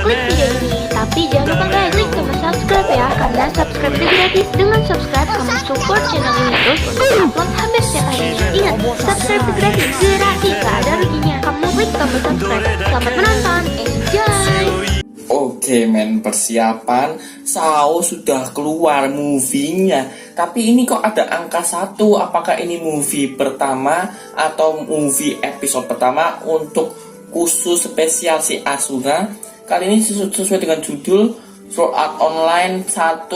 klik video ini. Tapi jangan lupa guys, klik tombol subscribe ya, karena subscribe itu gratis. Dengan subscribe, kamu support channel ini terus untuk upload hampir setiap harinya. Ingat, subscribe itu gratis, gak ada ruginya. Kamu klik tombol subscribe. Selamat menonton, enjoy! Oke men, persiapan Sao sudah keluar movie-nya. Tapi ini kok ada angka 1. Apakah ini movie pertama atau movie episode pertama untuk khusus spesial si Asuna? Kali ini sesuai dengan judul Sword Art Online 1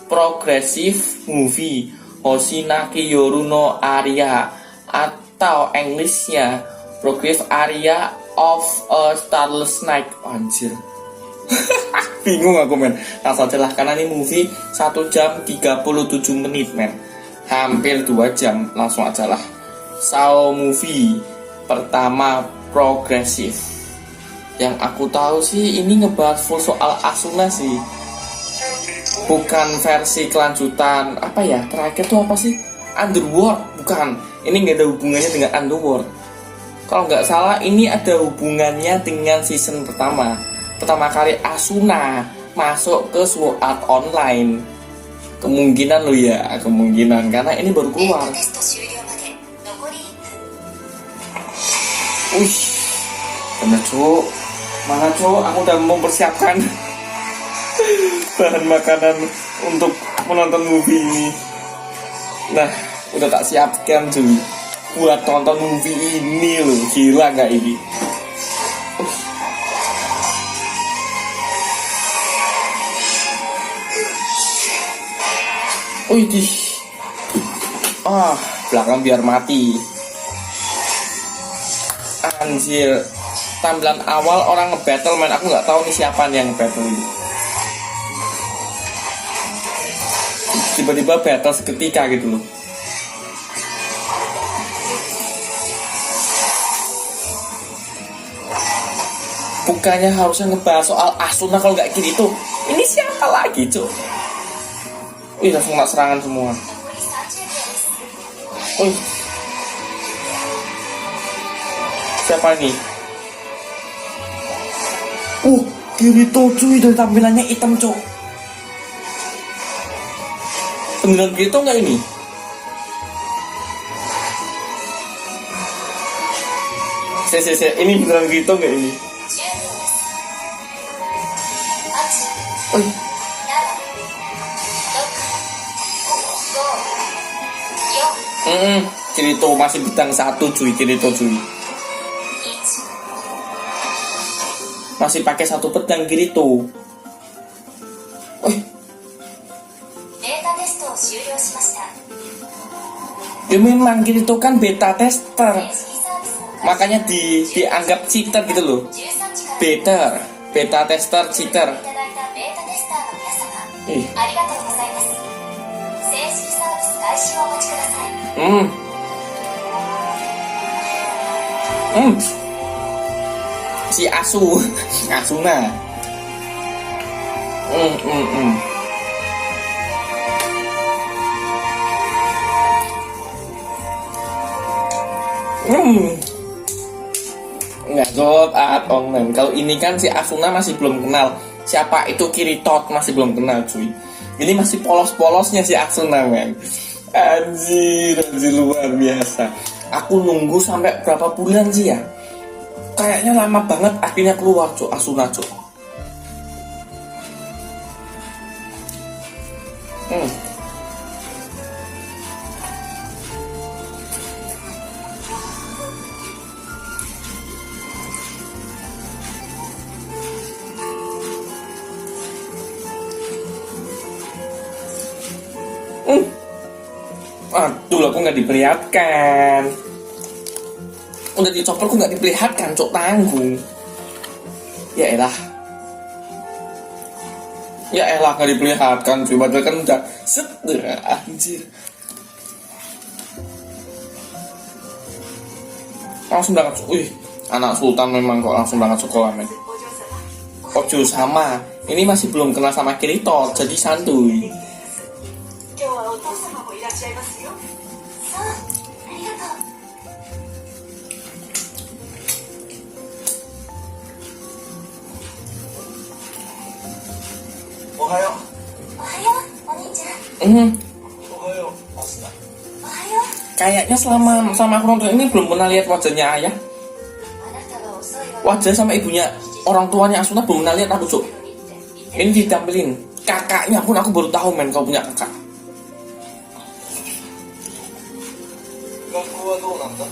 Progressive Movie Hoshinaki Yoru no Aria, atau Englishnya Progressive Aria of a Starless Night. Anjir, bingung aku men. Langsung aja lah, karena ini movie 1 jam 37 menit men, hampir 2 jam. Langsung aja lah. Sao movie pertama progresif. Yang aku tahu sih ini ngebahas full soal Asuna sih, bukan versi kelanjutan. Apa ya, terakhir tuh apa sih, Underworld? Bukan, ini nggak ada hubungannya dengan Underworld. Kalau nggak salah ini ada hubungannya dengan season pertama kali Asuna masuk ke Sword Art Online. Kemungkinan lo ya, kemungkinan, karena ini baru keluar. Wih, bener cuk. Mana cuk, aku udah mempersiapkan bahan makanan untuk menonton movie ini. Nah, udah tak siapkan cuy buat tonton movie ini loh. Gila gak ini? Wih, belakang biar mati. Anjir, tampilan awal orang nge-battle man. Aku nggak tahu nih siapa nih yang nge-battle ini. Tiba-tiba battle seketika gitu loh. Bukannya harusnya ngebahas soal Asuna kalau nggak gitu. Ini siapa lagi cuy? Wih, langsung nak serangan semua. Wih, siapa nih? Kirito cuy, dari tampilannya hitam cok. Beneran Kirito nggak ini? Ini beneran Kirito nggak ini? Kirito masih bintang 1 cuy, Kirito cuy. Masih pakai 1 pedang Kirito. Ya memang Kirito kan beta tester, makanya dianggap cheater gitu loh. Beta tester cheater. Si Asuna. Nggak Sword Art Online. Kalau ini kan si Asuna masih belum kenal siapa itu Kirito, masih belum kenal cuy. Ini masih polos-polosnya si Asuna men. Anjir, luar biasa. Aku nunggu sampai berapa bulan sih ya? Kayaknya lama banget akhirnya keluar cuy Asuna cuy. Aduh, aku nggak diperlihatkan. Udah dicopot, aku nggak diperlihatkan, cok, tanggung. Ya elah, nggak diperlihatkan, cuy. Padahal kan udah set, anjir. Langsung berangkat, anak sultan memang kok langsung berangkat sekolah men. Ojo sama, ini masih belum kenal sama Kirito, jadi santuy. Kayaknya selama sama aku nonton ini belum pernah lihat wajahnya ayah. Wajah sama ibunya orang tuanya Asuna belum pernah lihat aku, Cuk. Ini ditampilin. Kakaknya pun aku baru tahu men kau punya kakak. 学校はどうなんだ？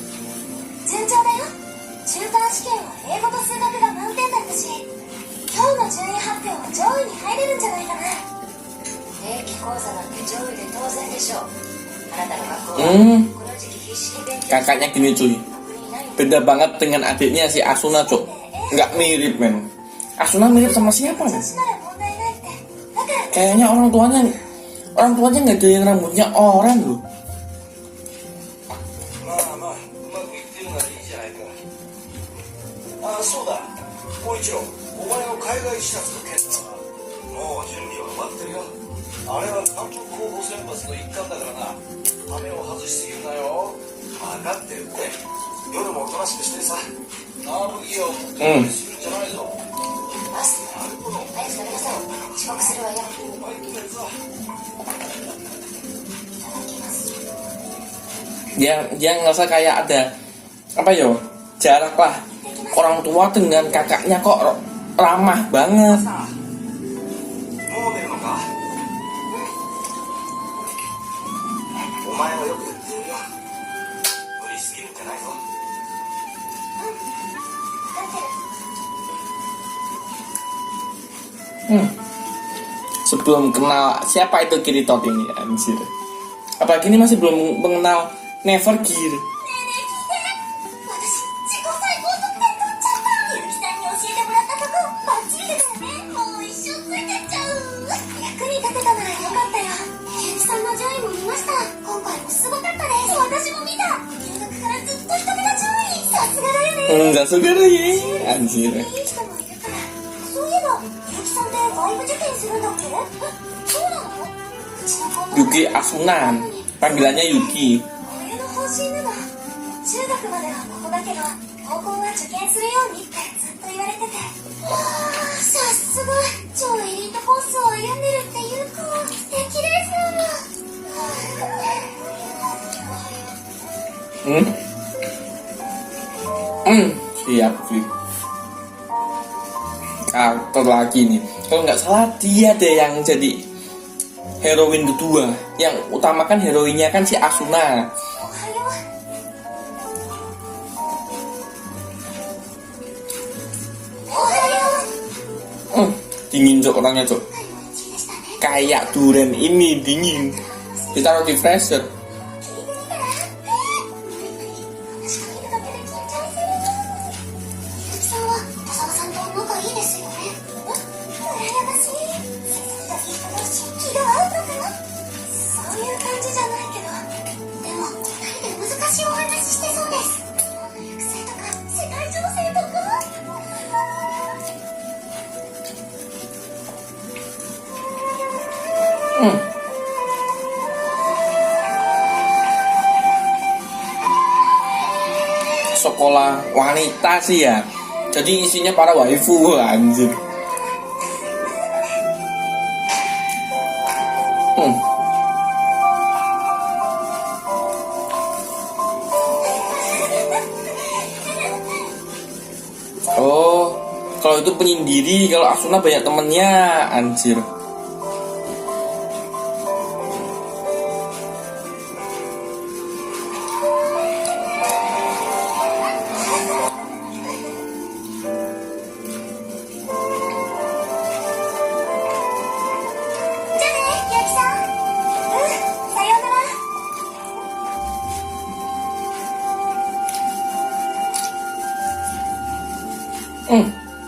順調だよ。中間試験は英語と数学が満点だったし、今日の順位発表は上位に入れるんじゃないかな。定期講座なんて上位で当然でしょう。あなたの学校はこの時期必死に勉強。 Kakaknya gini cuy, beda banget dengan adiknya si Asuna, Cuk. Nggak mirip men. Asuna mirip sama siapa nih? Kayaknya orang tuanya nggak ada yang rambutnya oranye loh. まあまあ、うまくいってるならいいじゃないか。ああ、そうだ。光一郎、お前の海外視察の件だが、もう準備は終わってるよ。あれは監督候補選抜の一環だからな。羽目を外しすぎるなよ。分かってるって。夜もおとなしくしてさ。RE をするんじゃないぞ。バス、早く食べなさい。遅刻するわよ。お前行ってるぞ。 Dia ngerasa kayak ada apa yo jarak lah, orang tua dengan kakaknya kok ramah banget. もう出るのか？お前はよくやってるよ。無理しすぎるんじゃないぞ。 Sebelum kenal siapa itu Kiritot ini, anjir. Apalagi ini masih belum mengenal Never Gear. 私、自己最高得点取っちゃった。ゆうきさんに教えてもらったとこ、バッチリだよね。もう一生ついてっちゃう。役に立てたならよかったよ。ゆうきさんの順位も見ました。今回もすごかったです。私も見た。入学からずっと一桁順位。さすがだよね。Enggak segar ya, anjir. いい人もいるから。そういえば、ゆうきさんって外部受験するんだっけ？そうなの？うちの子も Yuki Asuna, panggilannya Yuki. 方針なの。中学まではここだけど、高校は受験するようにってずっと言われてて。わあ、さすが超エリートコースを歩んでるっていう子、素敵です。Siap sih. Karakter lagi nih. Kalau nggak salah dia deh yang jadi heroin kedua. Yang utamakan heroinnya kan si Asuna. Dingin cok orangnya cok. Kayak durian ini dingin. Ditaruh di freezer. Sekolah wanita sih ya. Jadi isinya para waifu, anjir. Oh, kalau itu penyendiri, kalau Asuna banyak temennya, anjir.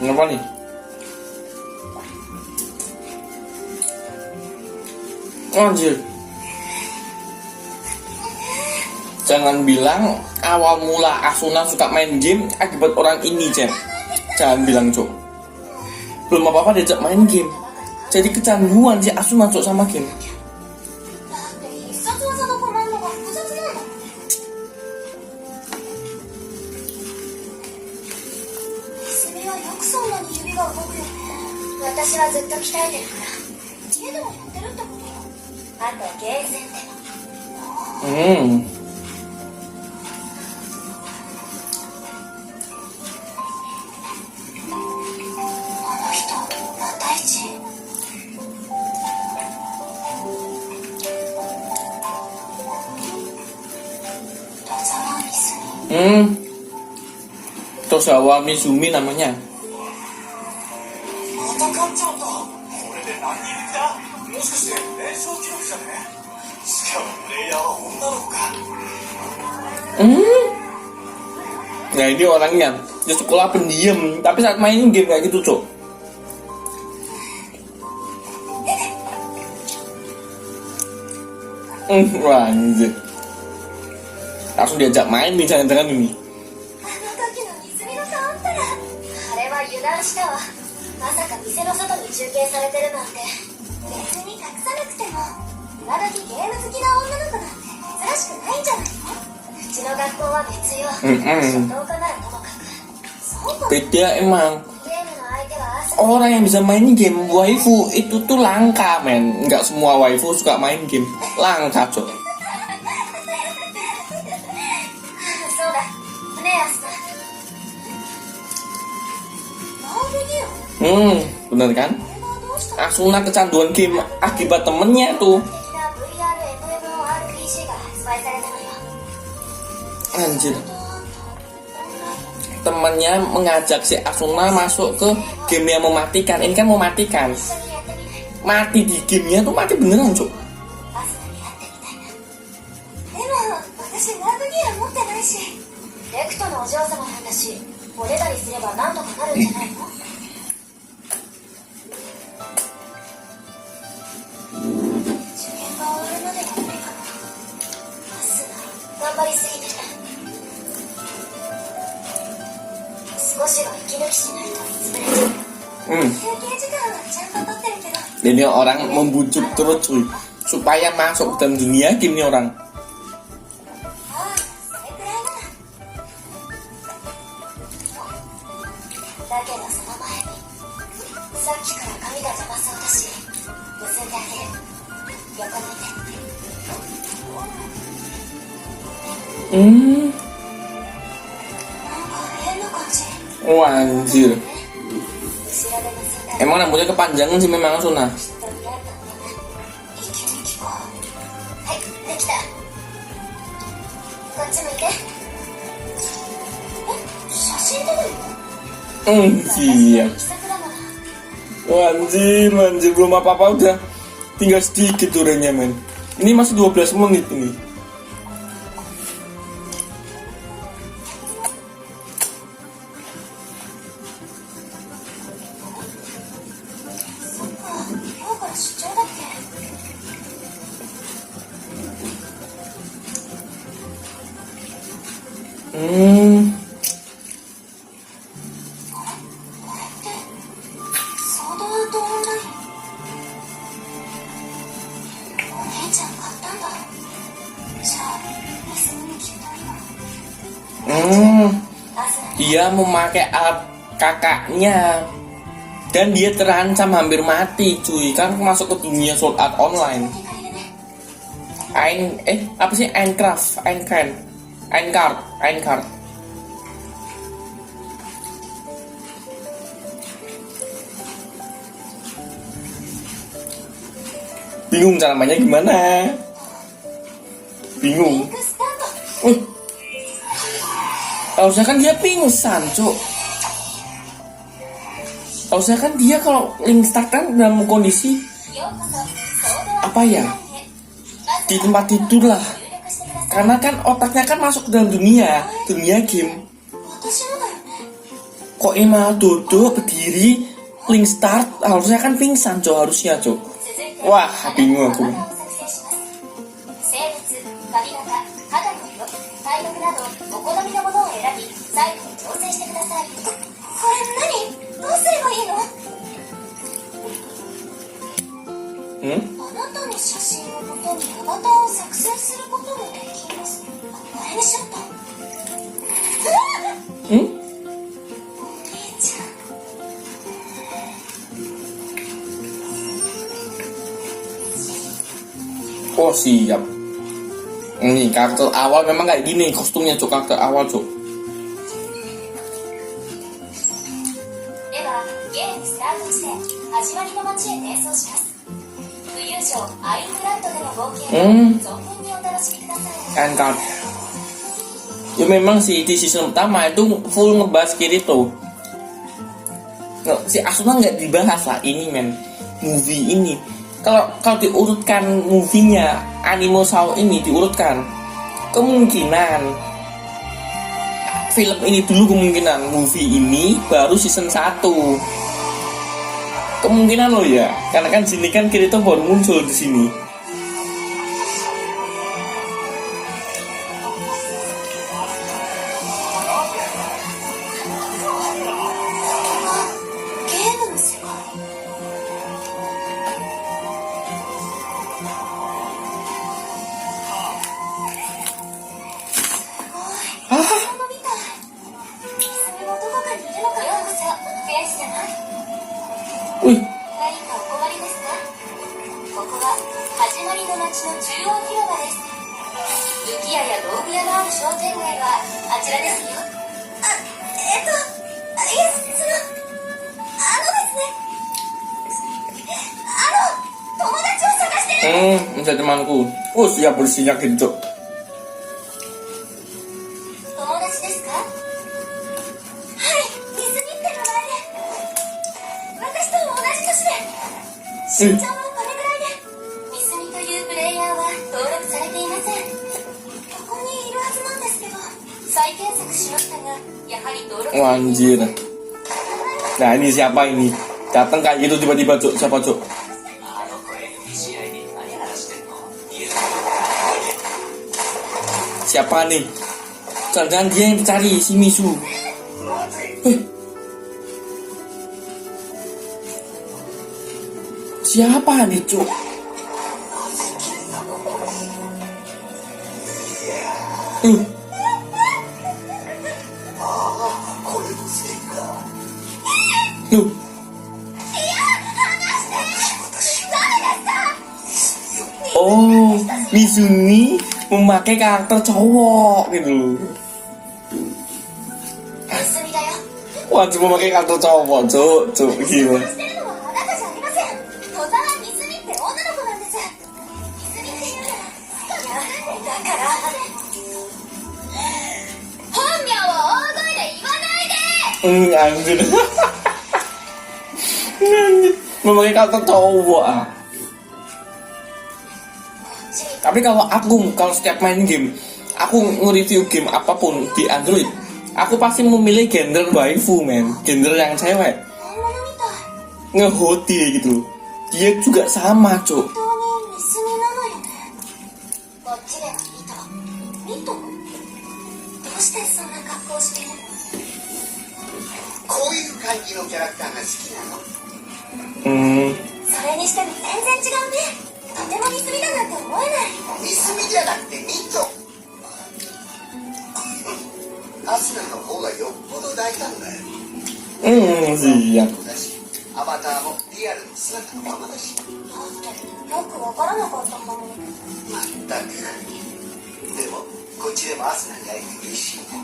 Kenapa nih? Anjir. Jangan bilang awal mula Asuna suka main game akibat orang ini, Cem. Jangan bilang, Cok. Belum apa-apa diajak main game. Jadi kecanduan si Asuna, Cok, sama game. 家でもやってるってこと？あとゲーセンでも。 あの人また一。戸沢みすみ。Tozawa Mizumi namanya. また勝っちゃった。これで何人抜きだ？もしかして連勝記録じゃね？しかもプレイヤーは女の子か。Nah ini orangnya di sekolah pendiam, tapi saat main game kayak gitu, Cok. Wah, anjir. Langsung diajak main nih, jangan-jangan ini. あの時の水見の顔ったら、あれは油断したわ。まさか店の外に中継されてるなんて。別に隠さなくても、今時ゲーム好きな女の子なんて珍しくないんじゃないの？うちの学校は別よ。初等かならともかく。そうかも。 Beda emang. ゲームの相手は朝。 Orang yang bisa main game waifu itu tuh langka, men. Nggak semua waifu suka main game. Langka, Cok. そうだ。ねえ、アスナ。ノーベギオ。 Bener kan? これはどうしたの？ Asuna kecanduan game akibat temennya tuh. 的な VR MMORPG が発売されたのよ。 Anjir. Temennya mengajak si Asuna masuk ke game yang mematikan. Ini kan mematikan. 一緒にやってみない？ Mati di gamenya tuh mati beneran, Cok. アスナに会ってみたいな。でも私ナーブギア持ってないし。レクトのお嬢様なんだし、おねだりすればなんとかなるんじゃないの？受験が終わるまでは無理かな。アスナ頑張りすぎてる。少しは息抜きしないと潰れちゃう。休憩時間はちゃんと取ってるけど。 Ini orang membujuk terus, cuy, supaya masuk ke dalam dunia game nih orang. ああ、それくらいなら。だけどその前に、さっきから髪が邪魔そうだし、結んであげる。横向いて。なんか変な感じ。 Wah, anjir. 後ろで結んだら Emang rambutnya kepanjangan sih memang Asuna. きっと似合うと思うな。息に聞こう。はい、できた。こっち向いて。え、写真撮るの？ Iya. 気さくだもの。 Wah, anjir, belum apa-apa udah tinggal sedikit durenya, men. Ini masih 12 menit ini. Dia memakai alat kakaknya dan dia terancam hampir mati, cuy, kan masuk ke dunia Sword Art Online. Apa sih Aincrad. Bingung cara mainnya gimana? Bingung. Harusnya kan dia pingsan, Cuk. Harusnya kan dia kalau link start kan dalam kondisi apa ya? Di tempat tidur lah. Karena kan otaknya kan masuk ke dalam dunia game. Kok ini malah duduk berdiri link start, harusnya kan pingsan, Cuk, harusnya, Cuk. Wah, bingung aku. あなたの写真をもとにアバターを作成することもできます。これにしちゃった。お兄ちゃん。Oh siap. Ini karakter awal memang kayak gini kostumnya cok, karakter awal cok. ではゲームスタートして始まりの街へ転送します。浮遊城アイングランドでの冒険を存分にお楽しみください。 Kan. Ya memang sih di season pertama itu full ngebahas Kirito. Si Asuna nggak dibahas lah ini men, movie ini. Kalau diurutkan movie-nya Animo Sao ini diurutkan, kemungkinan film ini dulu, kemungkinan movie ini baru season 1. Kemungkinan loh ya, karena kan sini kan Kirito baru muncul di sini. Wih, 何かお困りですか？ここは始まりの街の中央広場です。武器屋や道具屋のある商店街はあちらですよ。いえ、ですね。友達を探してる。 bisa temanku. Oh siap bersiap gitu. 友達ですか？はい、水にって名前で。私と同じ年で。身長はこれぐらいで。水にというプレイヤーは登録されていません。ここにいるはずなんですけど、再検索しましたが、やはり登録 Wah, anjir. Nah ini siapa ini? Datang kayak gitu tiba-tiba cok, siapa cok? Siapa nih? Jangan dia yang dicari, si Misu. Siapa nih cok? Loh. Oh, Mizuni memakai karakter cowok gitu loh. 水見だよ。 Wah, cuma memakai karakter cowok, cok, gila. してるのはあなたじゃありません。戸沢水見って女の子なんです。水見っていうなら、だから、本名を大声で言わないで。 Anjir. Memakai karakter cowok ah. Tapi kalau setiap main game, aku nge-review game apapun di Android, aku pasti memilih gender waifu men, gender yang cewek. 本物みたい。 Ngehoti gitu. Dia juga sama cok. 本当に水見なのよね。こっちではミト。どうしてそんな格好をしてるの？こういう感じのキャラクターが好きなの。それにしても全然違うね。とても水見だなんて思えない。水見じゃなくてミト。アスナの方がよっぽど大胆だよ。 siap. だし、アバターもリアルの姿のままだし。よくわからなかったかも。まったく。でもこっちでもアスナに会えて嬉しいね。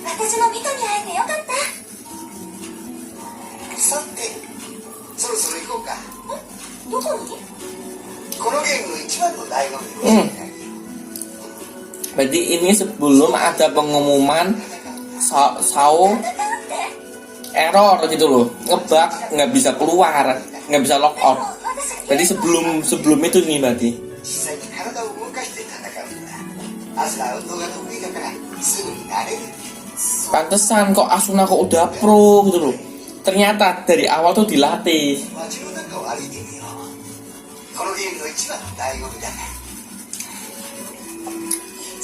私もミトに会えてよかった。さて、そろそろ行こうか。どこに？このゲームの一番の醍醐味でございます。 Berarti ini sebelum ada pengumuman Sao error gitu loh, ngebug, nggak bisa keluar, nggak bisa lock out. Jadi sebelum itu nih berarti. 実際に体を動かして戦うんだ。アスナは運動が得意だからすぐに慣れる。 Pantesan kok Asuna kok udah pro gitu loh. Ternyata dari awal tuh dilatih. 街の中を歩いてみよう。このゲームの一番の醍醐味だ。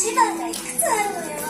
一番がいくつあるのよ。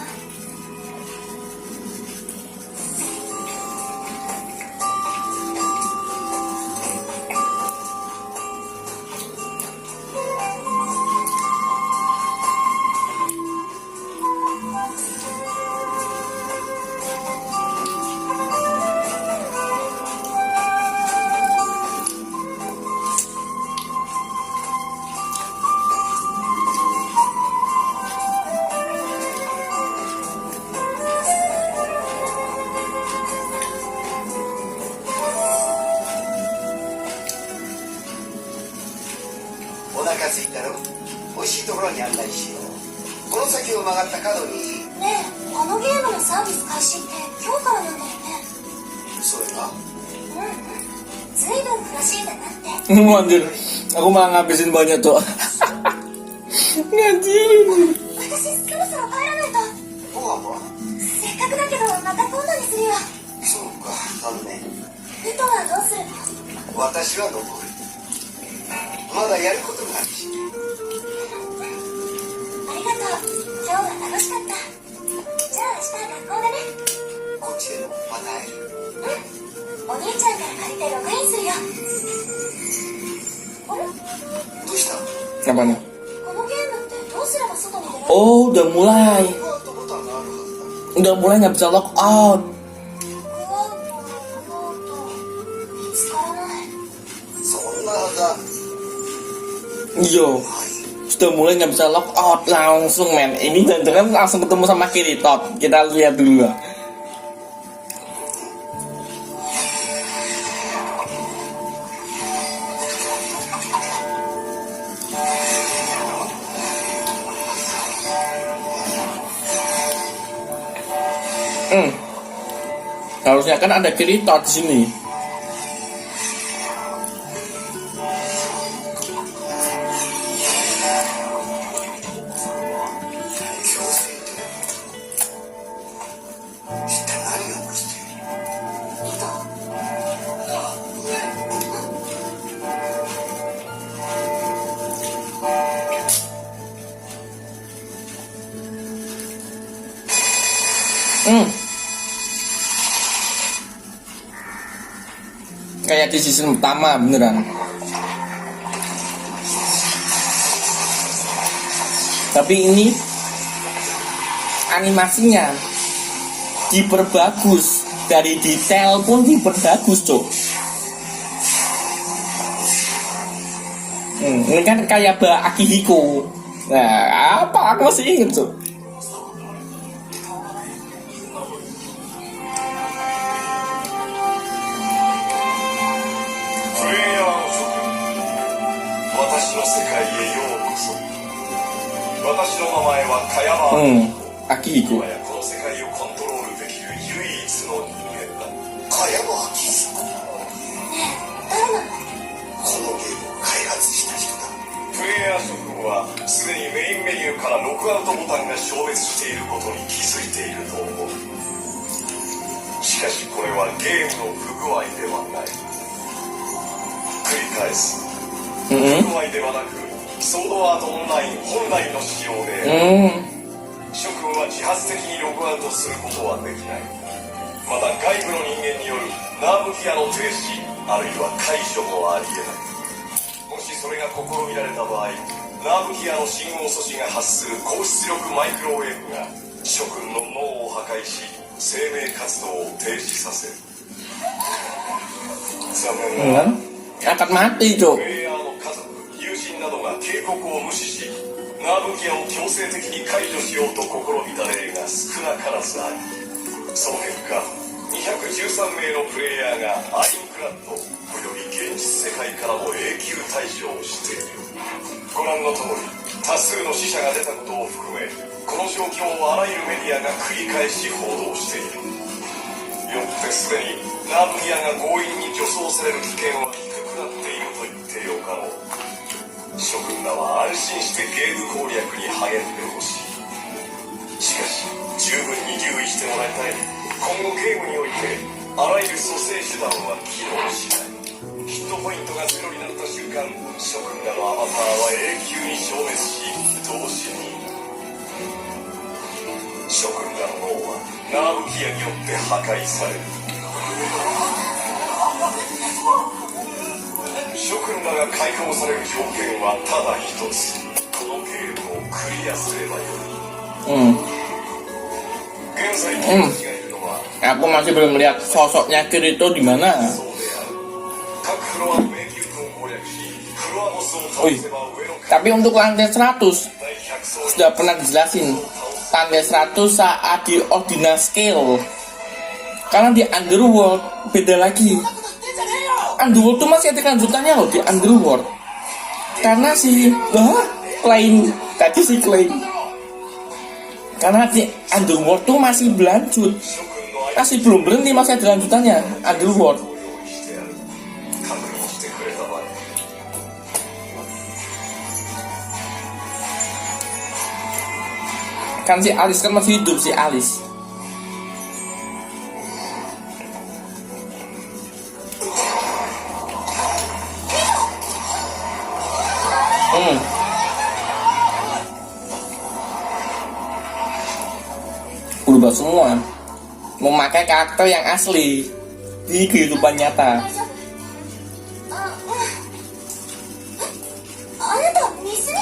腹空いたろ。美味しいところに案内しよう。この先を曲がった角に。ねえ、このゲームのサービス開始って今日からなんだよね。それがずいぶん詳しいんだなって。Anjir, aku malah ngabisin banyak tuh. Anjir. 私そろそろ帰らないと。ボワボワ。せっかくだけどまた今度にするよ。そうか、残念。ルトはどうするの？私は残る。まだやることがあるし。ありがとう。今日は楽しかった。じゃあ明日学校でね。こっちでもまた会える。お兄ちゃんから借りてログインするよ。あれ？どうした？ Apa nih? このゲームってどうすれば外に出られる？ Oh, udah mulai. ハートボタンがあるはずだ。 Udah mulai nggak bisa lock out. クワウトのロゴと見つからない。そんなはずだ。 Yo, sudah mulai nggak bisa lock out langsung men. Ini jangan-jangan langsung ketemu sama Kiritot. Kita lihat dulu lah. Harusnya kan ada Kiritot di sini. Kayak di season pertama beneran. Tapi ini animasinya diperbagus, dari detail pun diperbagus, Cok. Ini kan kayak Akihiko. Nah, apa aku masih inget, Cok. 私の世界へようこそ。私の名前はカヤマ。Akihiko。今やこの世界をコントロールできる唯一の人間だ。カヤマアキヒコ。誰なの？このゲームを開発した人だ。プレイヤー諸君はすでにメインメニューからログアウトボタンが消滅していることに気づいていると思う。しかしこれはゲームの不具合ではない。繰り返す。不具合ではなく、ソードアートオンライン本来の仕様で、諸君は自発的にログアウトすることはできない。また外部の人間によるナーブギアの停止あるいは解除もありえない。もしそれが試みられた場合、ナーブギアの信号素子が発する高出力マイクロウェーブが諸君の脳を破壊し生命活動を停止させる。残念ながら akan mati, Cok. プレイヤーの家族、友人などが警告を無視し、ナーブギアを強制的に解除しようと試みた例が少なからずある。その結果、213名のプレイヤーがアインクラッドおよび現実世界からも永久退場をしている。ご覧の通り、多数の死者が出たことを含め、この状況をあらゆるメディアが繰り返し報道している。よってすでにナーブギアが強引に除草される危険は低くなっていると言ってよかろう。諸君らは安心してゲーム攻略に励んでほしい。しかし十分に留意してもらいたい。今後ゲームにおいてあらゆる蘇生手段は機能しない。ヒットポイントがゼロになった瞬間、諸君らのアバターは永久に消滅し、同時に諸君らの脳はナーブギアによって破壊される。諸君らが解放される条件はただ一つ。このゲームをクリアすればよい。現在君たちがいるのは Aku masih belum lihat sosoknya Kirito di mana. そうである。各フロアの迷宮群を攻略し、フロアボスを倒せば上の階 Tapi untuk lantai 100 第100層 sudah pernah dijelasin. Lantai 100 saat di ordinal scale. Karena di underworld beda lagi. Underworld tuh masih ada kelanjutannya loh di underworld. Karena si Klein tadi si Klein, karena si Underworld tuh masih berlanjut, masih belum berhenti, masih ada lanjutannya Underworld. Kan si Alice kan masih hidup, si Alice. Berubah semua, memakai karakter yang asli di kehidupan nyata. あなた水に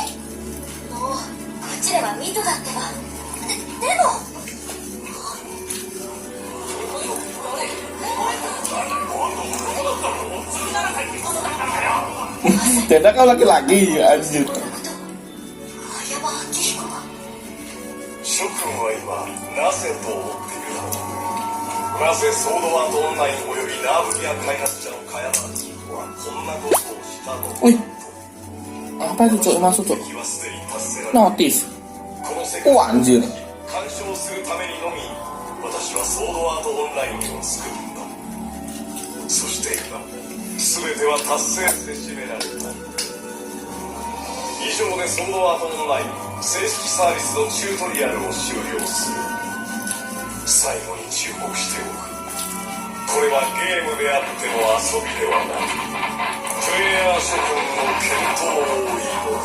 もうこっちではミトだってばでも Ternyata kau laki-laki, anjir. 葉山明彦が 諸君は今なぜと思っているだろう。なぜソードアートオンラインおよびナーブリア開発者の茅原千尋はこんなことをしたのか。 Wih, apa itu cok masuk cok? 敵はすでに達成られ Notis. この世界 Oh anjir. 干渉するためにのみ私はソードアートオンラインを作った。そして今全ては達成せしめられた。以上でソードアートオンライン正式サービスのチュートリアルを終了する。最後に忠告しておく。これはゲームであっても遊びではない。プレイヤー諸君の検討を祈る。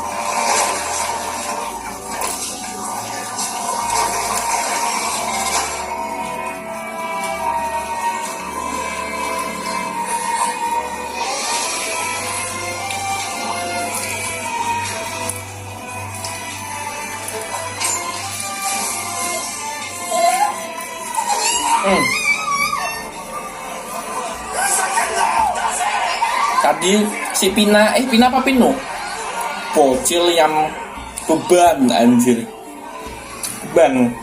Tadi si Pina apa Pino? Bocil yang beban, anjir. Beban.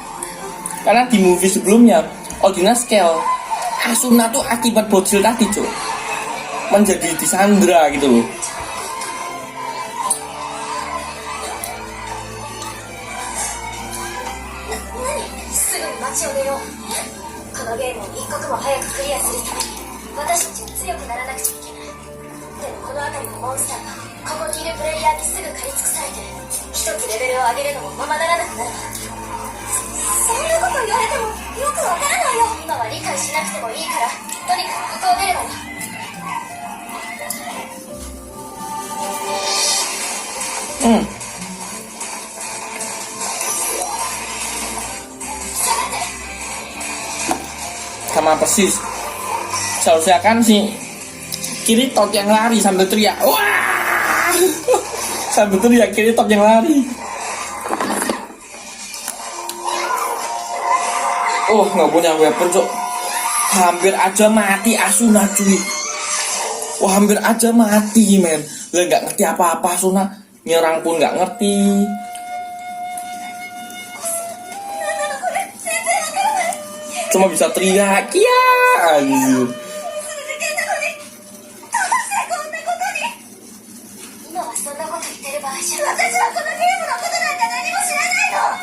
Karena di movie sebelumnya Odina Scale Asuna tuh akibat bocil tadi cuy, menjadi disandra gitu loh. すぐに街を出よう。このゲームを一刻も早くクリアするために私たちは強くならなくちゃいけない。でもこの辺りのモンスターがここにいるプレイヤーにすぐ狩り尽くされてる。一つレベルを上げるのもままならなくなるわ。そんなこと言われてもよくわからないよ。今は理解しなくてもいいからとにかくここを出ればいい。Sama persis. Seharusnya kan si Kiritot yang lari sambil teriak, wah, sambil teriak Kiritot yang lari. Oh, nggak punya weapon cok. Hampir aja mati Asuna cuy. Wah, hampir aja mati men. Lah nggak ngerti apa-apa Asuna, nyerang pun nggak ngerti. Cuma bisa teriak, ya anjir. 今はそんなこと言ってる場合じゃ。私はこのゲームのことなんか何も知らないの。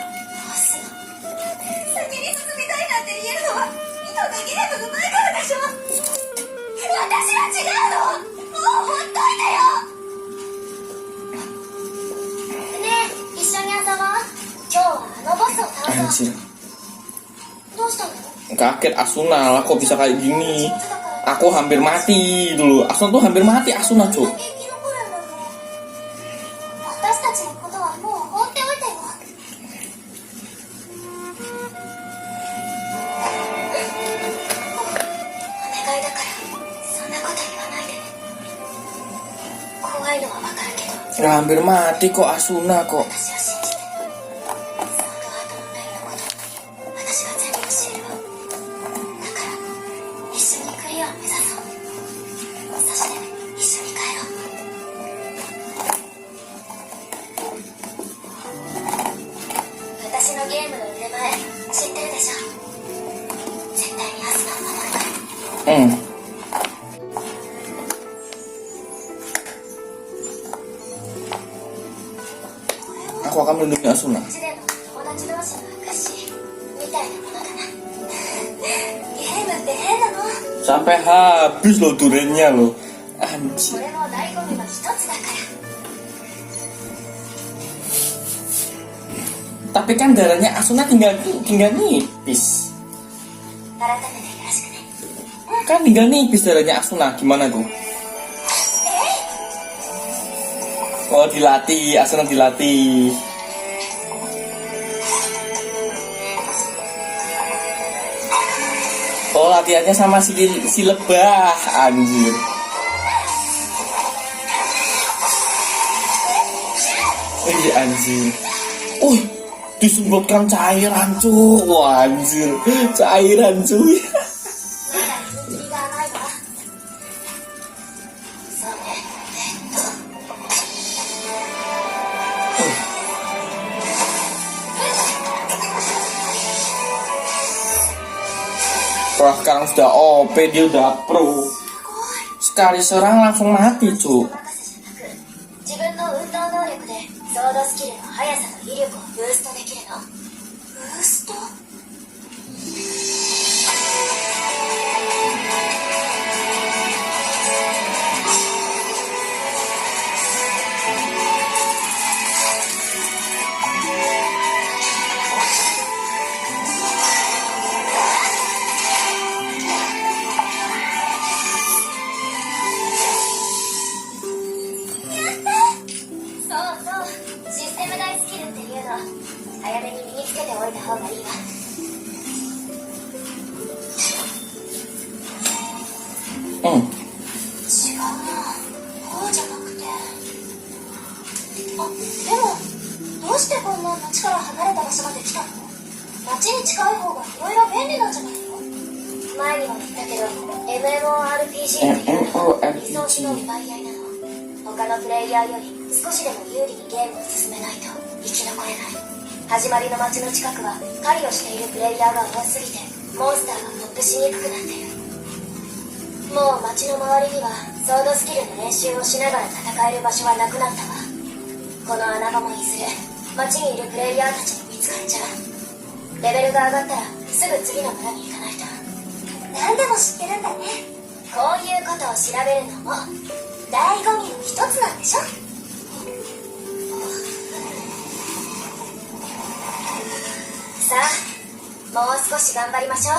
先に進みたいなんて言えるのはミトがゲーム上手いからでしょ。私は違うの。もうほっといてよ。ねえ、一緒に遊ぼう。今日はあのボスを倒そう。 Anjir. どうしたの？ Kaget Asuna lah, kok bisa kayak gini. Aku hampir mati dulu. Asuna tuh hampir mati Asuna cuy. 私たちのことはもう放っておいてよ。お願いだからそんなこと言わないでね。怖いのはわかるけど。 Hampir mati kok Asuna kok. 私を信じて。ソードアートオンラインのこと私が全部教えるわ。だから一緒にクリアを目指そう。そして一緒に帰ろう。私のゲームの腕前知ってるでしょ。絶対にアスナを守るから。Aku akan melindungi Asuna. うちでの友達同士の証みたいなものだな。ゲームって変なの。 Sampai habis loh duriannya loh. こ Anjir. れも醍醐味の一つだから。 Tapi kan darahnya Asuna tinggal nipis. 改めてよろしくね。 Kan tinggal nipis darahnya Asuna. Gimana tuh? Oh dilatih, Asuna dilatih. Oh latihannya sama si lebah. Anjir. Iya anjir. Disemprotkan cairan cuy. Wah anjir. Cairan cuy. まだ釣りが甘いわ。そうね。Wah sekarang sudah OP, dia udah pro. Sekali serang langsung mati cuy. 任せじゃなく、自分の運動能力でソードスキルの速さと威力をブーストできるの。ブースト？ そうそう、システム外スキルっていうの早めに身につけておいた方がいいわ。違うな、こうじゃなくて。あ、でもどうしてこんな街から離れた場所まで来たの？街に近い方がいろいろ便利なんじゃないの？前にも言ったけど MMORPG っていうのはリソースの奪い合いなの。他のプレイヤーより少しでも有利にゲームを進めないと生き残れない。始まりの街の近くは狩りをしているプレイヤーが多すぎてモンスターがポップしにくくなっている。もう街の周りにはソードスキルの練習をしながら戦える場所はなくなったわ。この穴場もいずれ街にいるプレイヤーたちに見つかっちゃう。レベルが上がったらすぐ次の村に行かないと。何でも知ってるんだね。こういうことを調べるのも醍醐味の一つなんでしょ。さあ、もう少し頑張りましょう。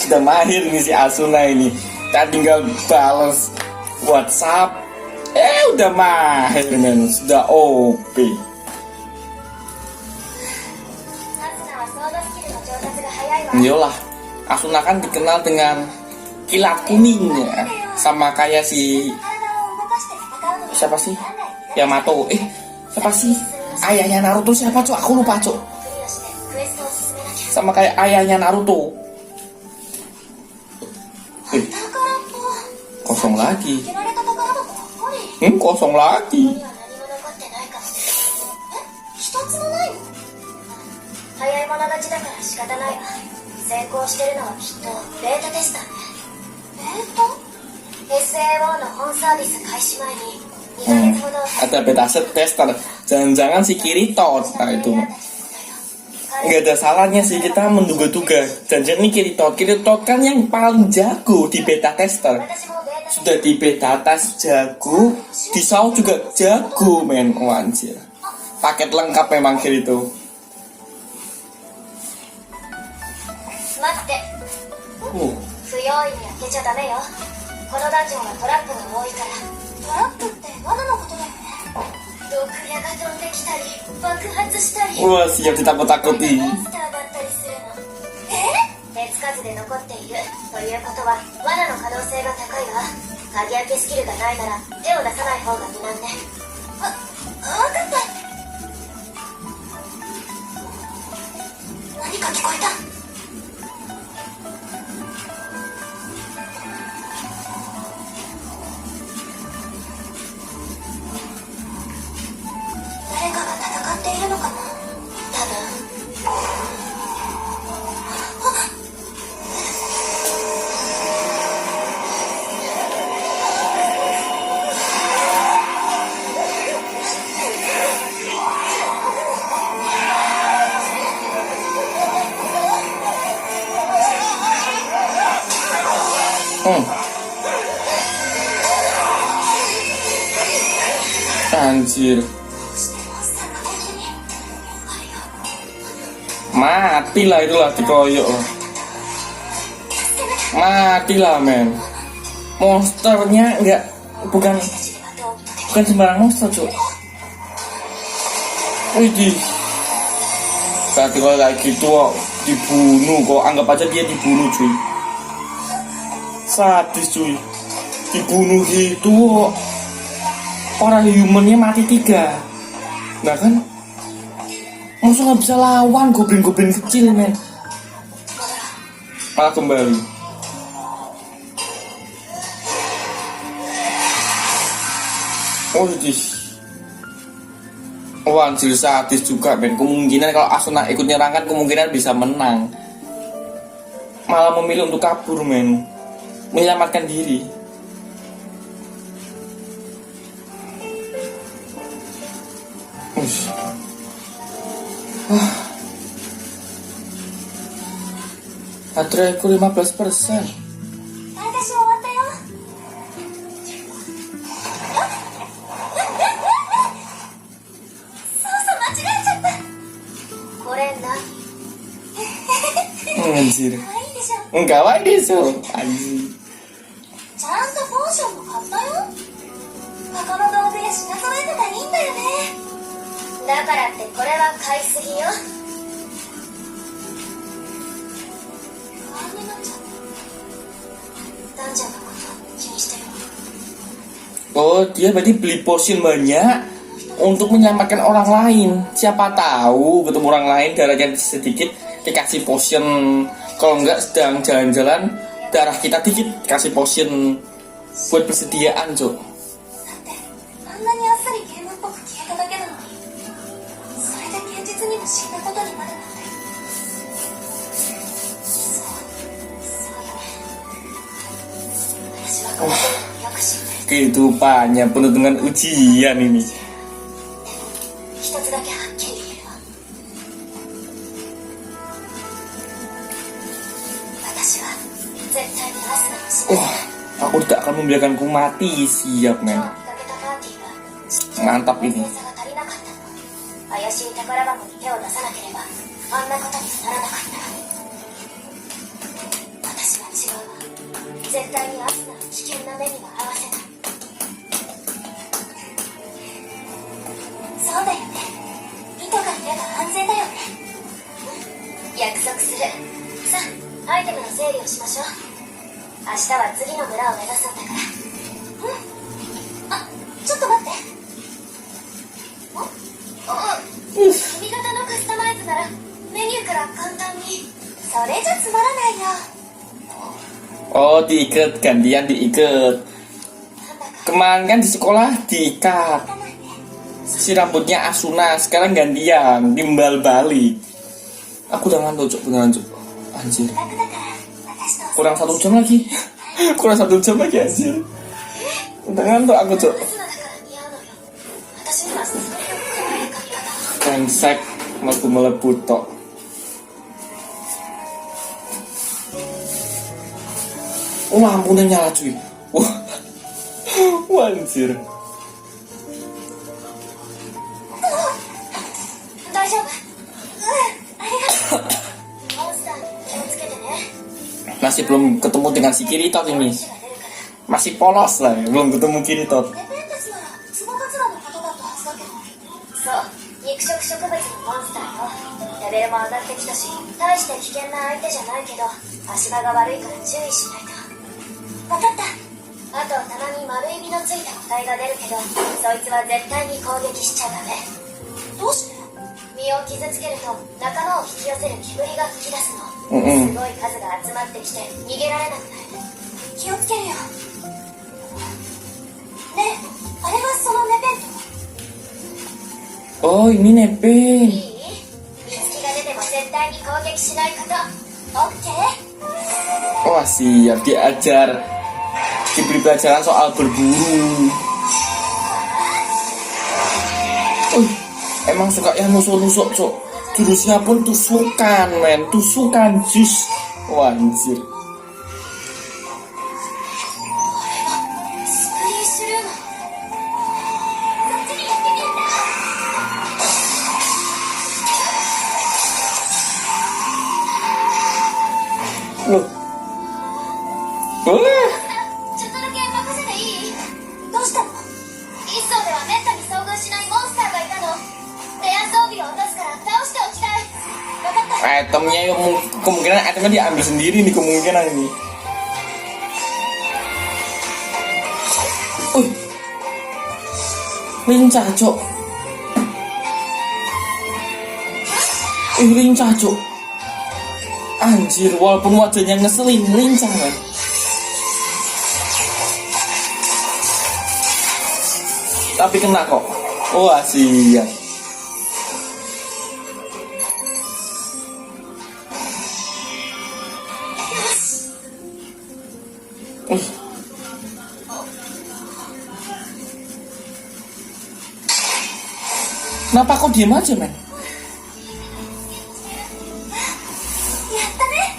Sudah mahir nih si Asuna ini. Kan tinggal balas WhatsApp. Udah mahir men, sudah OP. Yolah, Asuna kan dikenal dengan kilat kuningnya, sama kayak si siapa sih? Yamato. Siapa sih? Ayahnya Naruto siapa cok? Aku lupa cok. Sama kayak ayahnya Naruto. Kosong lagi. Kosong lagi. 早い者勝ちだから仕方ないわ。先行してるのはきっとベータテスターね。ベータ？ SAO の本サービス開始前に2ヶ月ほど。 Ada beta tester. Jangan-jangan si Kirito. Nah itu. 彼 nggak ada salahnya sih kita menduga-duga. Jangan ini Kirito kan yang paling jago di beta tester. 私もデータ Sudah di beta test jago, di SAO juga jago men. Oh, anjir. Paket lengkap memang Kirito. 待って Oh, 不用意に開けちゃダメよ。このダンジョンはトラップが多いから。トラップって罠のことだよね。毒矢が飛んできたり爆発したり wah siap ditakut-takuti. モンスターだったりするの。手つかずで残っているということは罠の可能性が高いわ。鍵開けスキルがないなら手を出さない方が無難ね。分かった。何か聞こえた。誰かが戦っているのかな。多分。Anjir. どうしてモンスターがここに。あれよ。 Mati lah itulah dikoyok. Mati lah men. Monsternya enggak bukan 私たちではどうにもでき bukan sembarang monster cuk. Widih. Berarti kalau kayak gitu kok dibunuh kok, anggap aja dia dibunuh cuy. Sadis cuy. Dibunuh gitu kok. Orang humannya mati 3. Nah kan musuh nggak bisa lawan goblin-goblin kecil men. Malah kembali. Oh jis. Oh anjir sadis juga men. Kemungkinan kalau Asuna ikut nyerang kan kemungkinan bisa menang. Malah memilih untuk kabur men. Menyelamatkan diri. Bateraiku 15%. 私終わったよ。操作間違えちゃった。これな。 Anjir. 可愛いでしょ。 Enggak wae desu. Anjir. ちゃんとポーションも買ったよ。他の道具や品揃えてがいいんだよね。だからってこれは買いすぎよ。不安になっちゃった。ダンジョンのこと気にしてるの。 Oh, dia berarti beli potion banyak untuk menyelamatkan orang lain. Siapa tahu ketemu orang lain darahnya sedikit dikasih potion. Kalau enggak sedang jalan-jalan darah kita dikit kasih potion buat persediaan, Cok. だってあんなにあっさりゲームっぽく消えただけなのに、それで現実にも死んだことになるなんて。そうよね。私はこのことをよく知ってる。 Kehidupannya penuh dengan ujian ini. 一つだけはっきり言えるわ。私は絶対にアスナを死な Wah, aku tidak akan membiarkanku mati. Siap, 今 men. 日見かけたパーティーが Mantap ini. 差が足りなかったの。怪しい宝箱に手を出さなければあんなことにはならなかった。私は違うわ。絶対にアスナを危険な目には合わせない。そうだよね。糸がいれば安全だよね。約束する。さあ、アイテムの整理をしましょう。明日は次の村を目指すんだから。あ、ちょっと待って。髪型のカスタマイズならメニューから簡単に。それじゃつまらないよ。 Oh, diikat, gantian diikat. Kemarin kan di sekolah diikat. Si rambutnya Asuna, sekarang gantian, timbal balik. Aku udah ngantuk, Cok, beneran, Cok. Anjir. 楽だから私と Kurang 1 jam lagi. Kurang 1 jam lagi, anjir. Udah ngantuk aku, Cok. アスナだから似合うのよ。私にはそれより可愛い髪型。 Brengsek, mlebu mlebu tok. lampunya nyala cuy. Wah, wah anjir. 大丈夫。ありがとう。モンスターに気をつけてね。 Masih belum ketemu dengan si Kirito ini. 死が出るから。 Masih polos lah, belum ketemu Kirito. レペンたちならツボカツラのことだったはずだけど。そう、肉食植物のモンスターよ。レベルも上がってきたし、大して危険な相手じゃないけど、足場が悪いから注意しないと。分かった。あと棚に丸い実のついた個体が出るけど、そいつは絶対に攻撃しちゃダメ。どうして？実を傷つけると仲間を引き寄せる煙が吹き出すの。すごい数が集まってきて逃げられなくなる。気をつけるよ。ねえ、あれがそのネペント。 Oh ini Nepen. いい？見つきが出ても絶対に攻撃しないこと。オッケー？ Wah siap diajar. Diberi pelajaran soal berburu. Emang suka yang nusuk-nusuk cok. Jurusnya pun tusukan men. Tusukan jus. Wah anjir. スプリーシュルーム。そっちに行ってみるんだ。 Loh. Wah. ちょっとだけ任せていい？どうしたの？一層ではめったに遭遇しないモンスターがいたの。レア装備を落とすから倒しておきたい。分かった。 Itemnya kemungkinan itemnya diambil sendiri nih kemungkinan ini. Lincah cok. Lincah cok. Anjir, walaupun wajahnya ngeselin, lincah kan. Tapi kena kok. Wah siap. Kenapa kok diem aja men? やったね。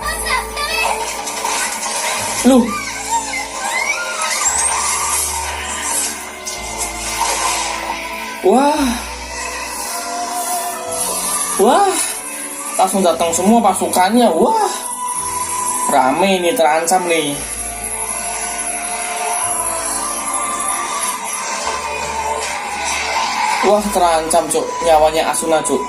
モンスター、ダメ。 Loh. Wah. Wah. Langsung datang semua pasukannya. Wah. Rame nih, terancam nih. Wah, terancam cuk. Nyawanya Asuna cuk.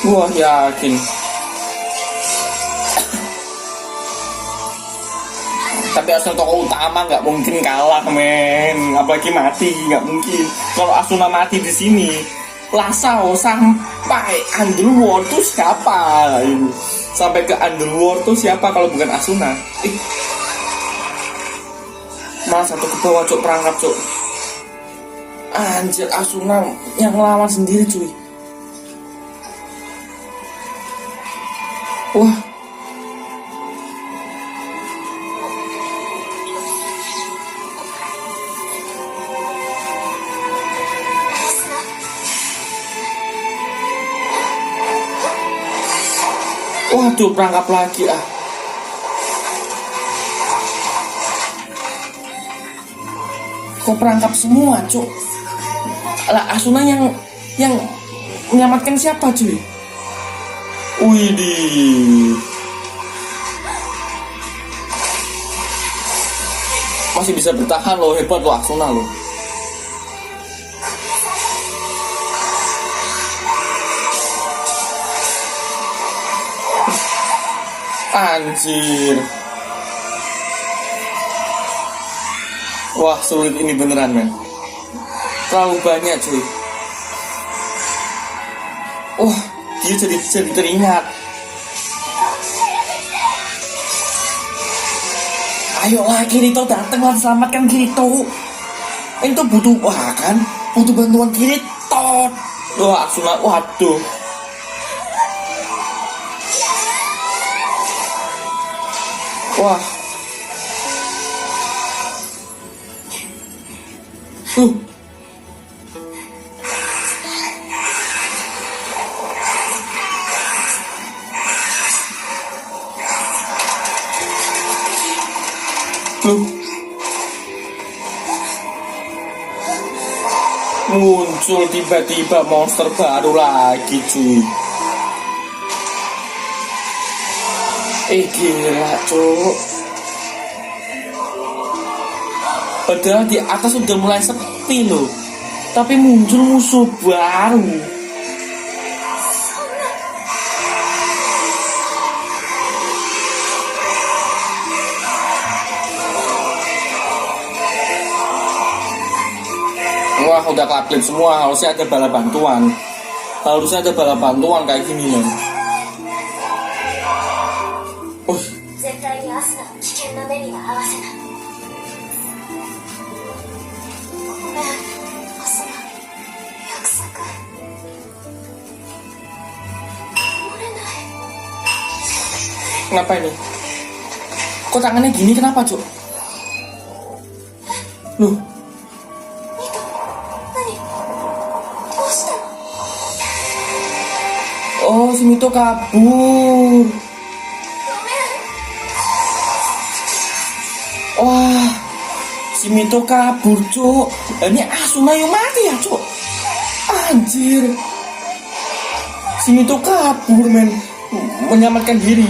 Wah yakin. Tapi Asuna tokoh utama nggak mungkin kalah men, apalagi mati nggak mungkin. Kalau Asuna mati di sini, Lasao sampai Underworld tuh siapa? Sampai ke Underworld tuh siapa kalau bukan Asuna? Malah satu ke bawah cuk, perangkap cuk. Anjir, Asuna yang ngelawan sendiri cuy. Wah. Waduh, perangkap lagi ah. Kok perangkap semua, cuk? Lah, Asuna yang menyelamatkan siapa, cuy? Widih. Masih bisa bertahan loh, hebat loh Asuna loh. Anjir. Wah, sulit ini beneran men. Terlalu banyak cuy. Wah, dia jadi teringat. Ayolah Kirito, datanglah selamatkan Kirito. Itu butuh, wah kan, butuh bantuan Kirito. Wah, Asuna, waduh. Wah. Muncul tiba-tiba monster baru lagi cuy. Gila cuk. Padahal di atas sudah mulai sepi loh, tapi muncul musuh baru. Wah, udah klip semua. Harusnya ada bala bantuan. Harusnya ada bala bantuan kayak gini loh. 絶対にアスナの危険な目には合わせない。ごめん、アスナ。約束。守れない。 Kenapa ini? Kok tangannya gini kenapa cuk? Loh, ミト、何？どうしたの？ oh si Mito kabur. Wah, si Mito kabur cuk. Ini Asuna yang mati ya cuk. Anjir. Si Mito kabur men, menyelamatkan diri.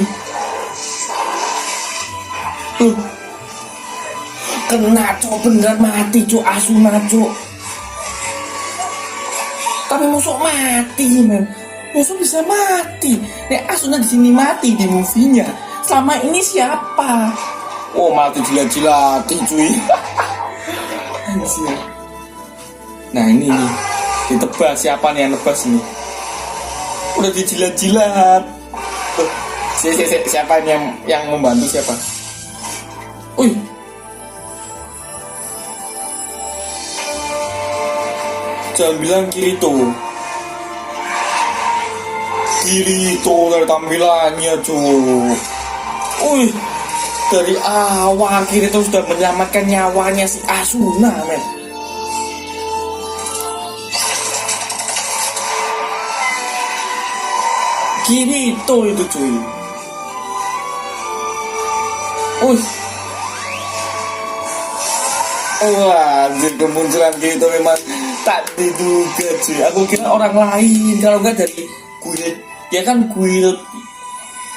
Kena cuk, beneran mati cuk Asuna cuk. Tapi musuh mati men. Musuh bisa mati. Nek Asuna di sini mati di movie-nya. Selama ini siapa? Oh, mati jilat-jilati cuy. Anjir. Nah ini nih, ditebas. Siapa nih yang nebas nih? Udah dijilat-jilat. Siapa ini yang membantu siapa? Wih. Jangan bilang Kirito. Kirito dari tampilannya cuy. Wih. Dari awal Kirito sudah menyelamatkan nyawanya si Asuna men. Kirito itu cuy. Wah, kemunculan Kirito memang tak diduga cuy. Aku kira orang lain, kalau enggak dari guild. Ya kan guild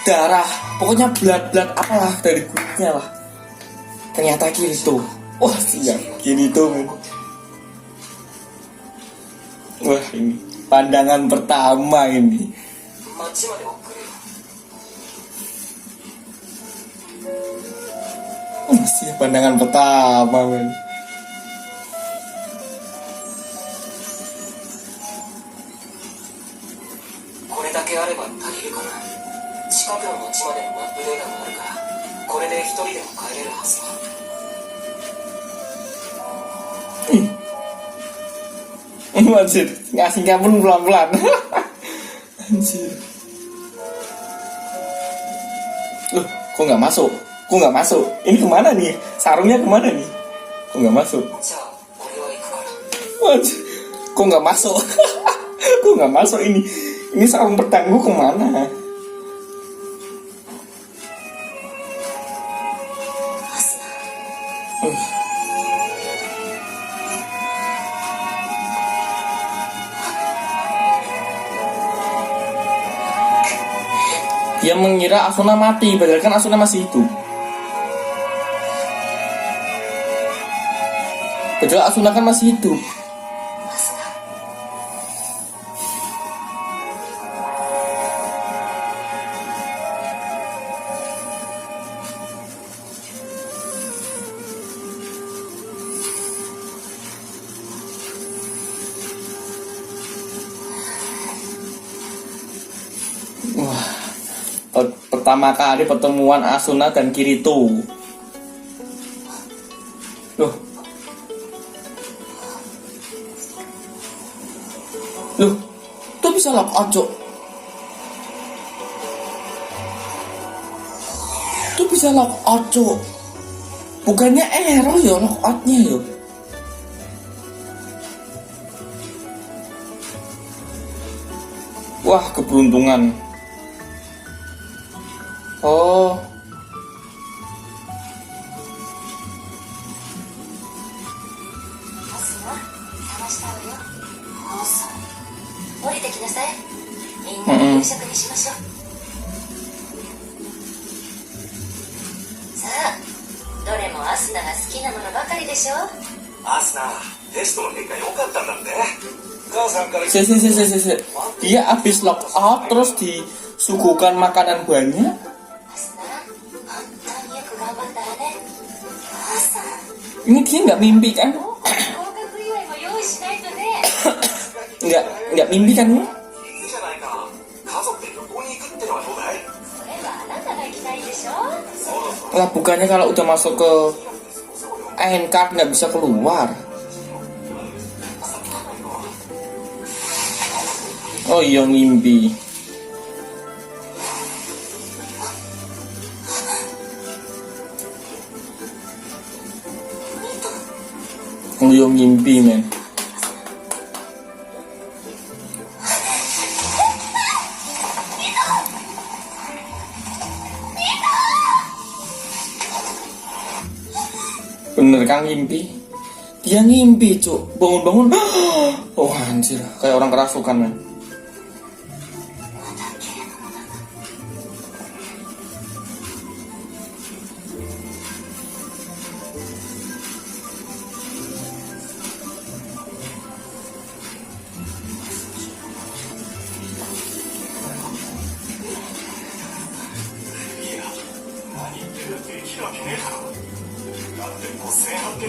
darah, pokoknya blood apalah dari guildnya lah. Ternyata Kirito. Wah siap, Kirito men. Wah ini pandangan pertama ini. Siap, pandangan pertama men. Anjir, ngasihnya pun pelan-pelan. Anjir. Loh, kok nggak masuk? Kok nggak masuk? Ini kemana nih? Sarungnya kemana nih? Kok nggak masuk? Anjir. Kok nggak masuk? Kok nggak masuk ini? Ini sarung pedangku kemana? Dia mengira Asuna mati, padahal kan Asuna masih hidup. Padahal Asuna kan masih hidup. Wah. Pertama kali pertemuan Asuna dan Kirito. Loh. Loh, itu bisa lock out, Cok. Itu bisa lock out, Cuk? Bukannya error ya lock outnya ya? Wah, keberuntungan. Oh. Asuna, 探したわよ。放送。降りてきなさい。みんなで夕食にしましょう。さあ、どれもアスナが好きなものばかりでしょ。アスナ、テストの結果良かったんだって母さんから Se. Dia habis lock out terus disuguhkan makanan banyak. アスナ、本当によく頑張ったわね。母さん、 Ini dia nggak mimpi kan? 合格祝いも用意しないとね。 nggak mimpi kan? いいじゃないか家族で旅行に行くってのはどうだいそれはあなたが行きたいでしょ。 Lah bukannya kalau udah masuk ke end card nggak bisa keluar? Oh iya ngimpi. Oh iya ngimpi men. Bener kan ngimpi? Dia ngimpi, Cuk. Bangun-bangun. Oh anjir, kayak orang kerasukan men.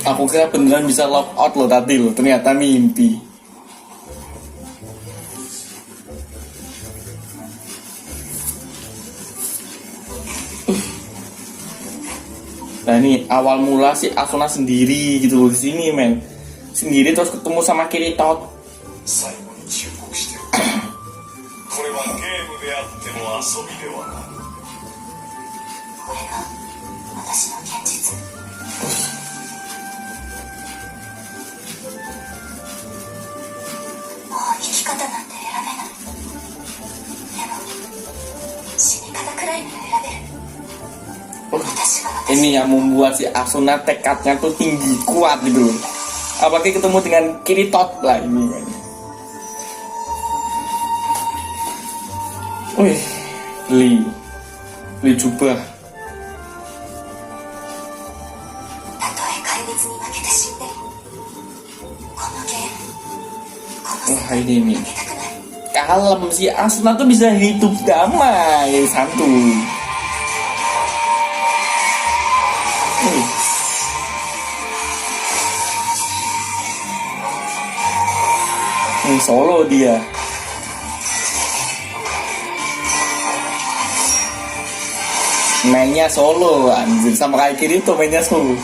Aku kira beneran bisa lock out loh tadi loh, ternyata mimpi. Nah ini awal mula si Asuna sendiri gitu loh di sini men, sendiri terus ketemu sama Kirito. 最後に忠告してるこれはゲームであっても遊びではないこれが私の現実。もう生き方なんて選べない。でも死に方くらいなら選べる。私は私。 Ini yang membuat si Asuna tekadnya tuh tinggi kuat gitu loh. Apalagi ketemu dengan Kirito lah ini men. Wih, Lee jubah. たとえ怪物に負けて死んでもこのゲーム、この世 Wah 界 ini に nih 負けたくない。 kalem, si Asuna tuh bisa hidup damai santuy. Solo dia. Mainnya solo anjir, sama kayak Kirito mainnya solo.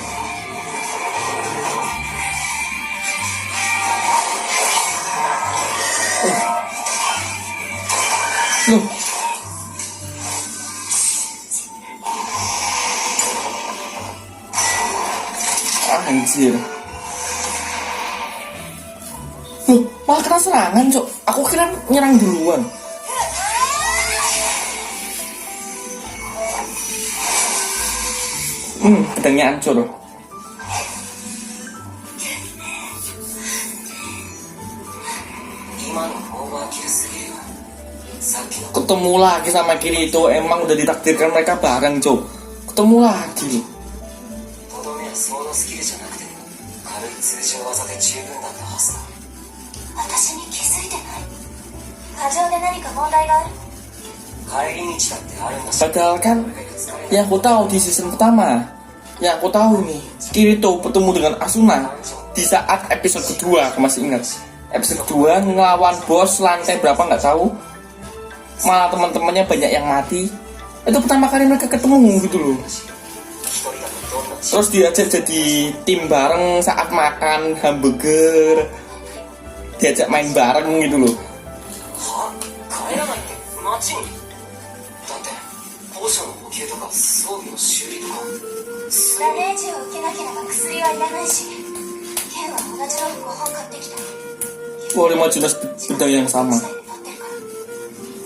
Loh. Anjir. Loh, malah kena serangan, Cok. Aku kira nyerang duluan. Pedangnya hancur. Ketemu lagi sama Kirito, emang udah ditakdirkan mereka bareng, Cok. Ketemu lagi. とどめはそのスキルじゃなくて軽い通常技で十分だったはずだ私に気づいてない。過剰で何か問題がある。帰り道だってあるんだし Padahal kan yang aku tahu di season pertama, yang aku tahu nih, Kirito bertemu dengan Asuna di saat episode kedua, aku masih ingat. Episode kedua ngelawan bos lantai berapa nggak tahu, malah teman-temannya banyak yang mati. Itu pertama kali mereka ketemu gitu loh. Terus diajak jadi tim bareng saat makan hamburger, diajak main bareng gitu loh. は帰らないって街にだってポーションの係とか装備の修理とか。ダメージを受けなければ薬はいらないし、ケンは同じの5本買ってきた。 Wah, 5 juta pedang yang sama.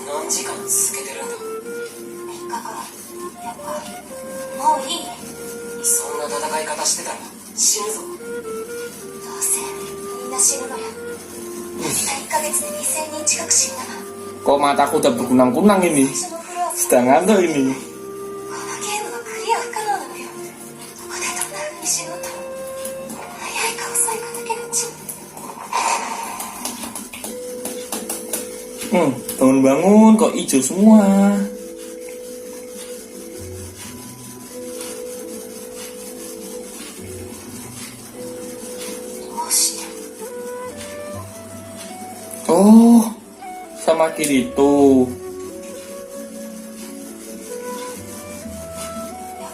何時間続けてるんだ。3日間。やっぱもういい。そんな戦い方してたら死ぬぞ。どうせみんな死ぬのよ。1ヶ月で2000人近く死んだの。 Kok mataku udah berkunang-kunang ini? 最初のフロア Sedangkan tuh ini. このゲームはクリア不可能なのよ。どこでどんな風に死のうと、早いか遅いかだけのち。 Bangun-bangun kok hijau semua. どうして Oh, sama Kirito. 余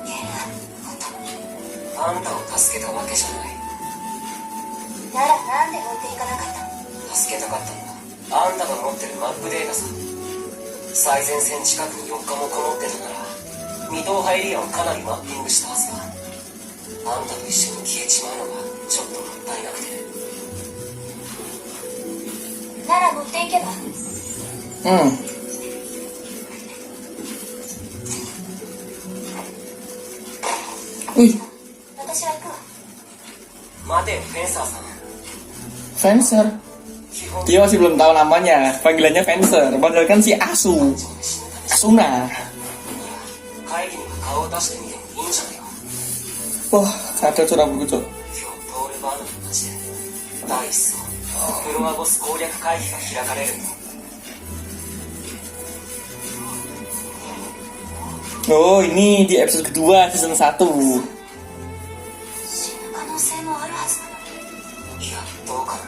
計なこと。あんたを助けたわけじゃない。ならなんで置いていかなかったの。助けたかったのはあんたが持ってるマップデータさ。最前線近くに4日もこもってたなら未踏破エリアをかなりマッピングしたはずだ。あんたと一緒に消えちまうのがちょっともったいなくて。なら持っていけば。 Wih, 私は行くわ。待てよフェンサーさん。 Fencer. 基本 Dia masih belum tahu namanya. Panggilannya Fencer. Padahal kan si Asu. Asuna. 会議には顔を出してみてもいいんじゃないか。 Wah, kacau curang begitu. 今日ポールバードの街で第一層フロアボス攻略会議が開かれるんだ。 Oh, ini di episode kedua season 1. 死ぬ可能性もあるはずなのに。いやどうかな。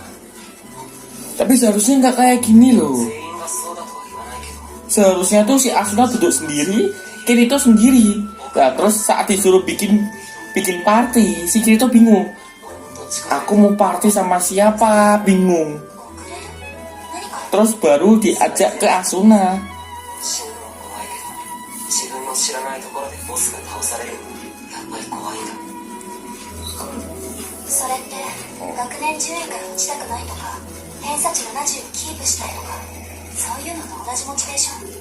Tapi seharusnya nggak kayak gini loh. 全員がそうだとは言わないけど。 Seharusnya tuh si Asuna duduk sendiri, Kirito sendiri. Nah, terus saat disuruh bikin party, si Kirito bingung. Aku mau party sama siapa? Bingung. 遅れる。何か Terus baru diajak ke Asuna. 死ぬのは怖いけど自分の知らないところでボスが倒されるのやっぱり怖いんだ。それって学年10位から落ちたくないとか、偏差値70をキープしたいとか、そういうのと同じモチベーション。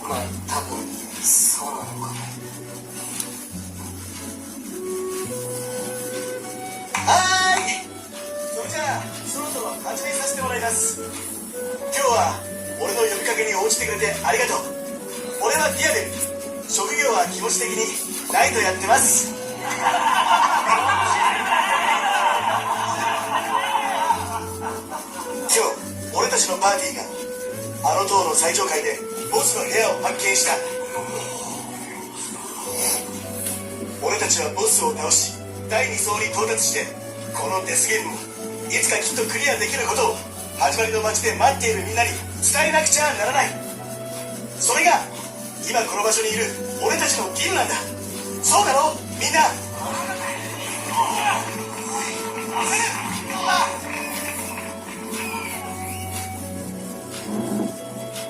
まあ多分そうなのかも。はーい、それじゃあそろそろ始めさせてもらいます。今日は俺の呼びかけに応じてくれてありがとう。俺はディアベル、職業は気持ち的にナイトやってます。今日俺たちのパーティーがあの塔の最上階でボスの部屋を発見した。俺たちはボスを倒し第2層に到達して、このデスゲームもいつかきっとクリアできることを始まりの街で待っているみんなに伝えなくちゃならない。それが今この場所にいる俺たちの義務なんだ。そうだろみんな。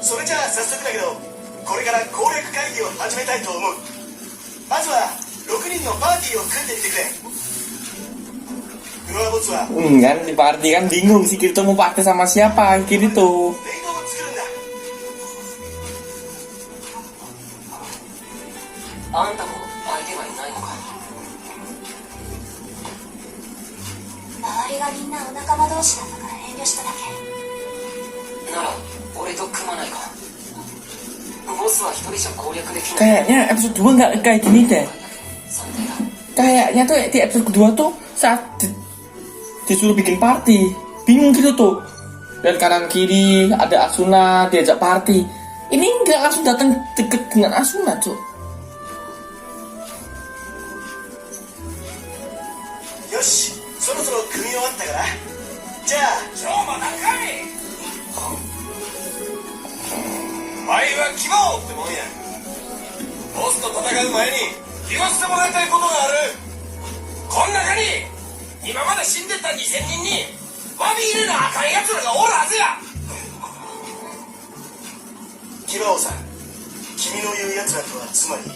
それじゃあ早速だけど、これから攻略会議を始めたいと思う。まずは6人のパーティーを組んでみてくれ。フロアボスは Kan di party kan bingung si Kirito mau party sama siapa. Kirito. レイドを作るんだ。あんたも相手がいないのか。周りがみんなお仲間同士だったから遠慮しただけ。なら俺と組まないか。ボスは一人じゃ攻略できない。 Kayaknya episode 2 nggak kayak gini deh. 3体だ。 Kayaknya tuh di episode kedua tuh saat disuruh bikin party, bingung gitu tuh. Dan kanan kiri ada Asuna diajak party. Ini nggak langsung datang deket dengan Asuna, Cuk. よし、そろそろ組み終わったから。じゃあ今日も仲いい。前は希望ってもんや。ボスと戦う前に言わせてもらいたいことがある。こん中に今まで死んでた2000人に詫び入れなあかんやつらがおるはずや。希望さん、君君の言う奴らとはつまり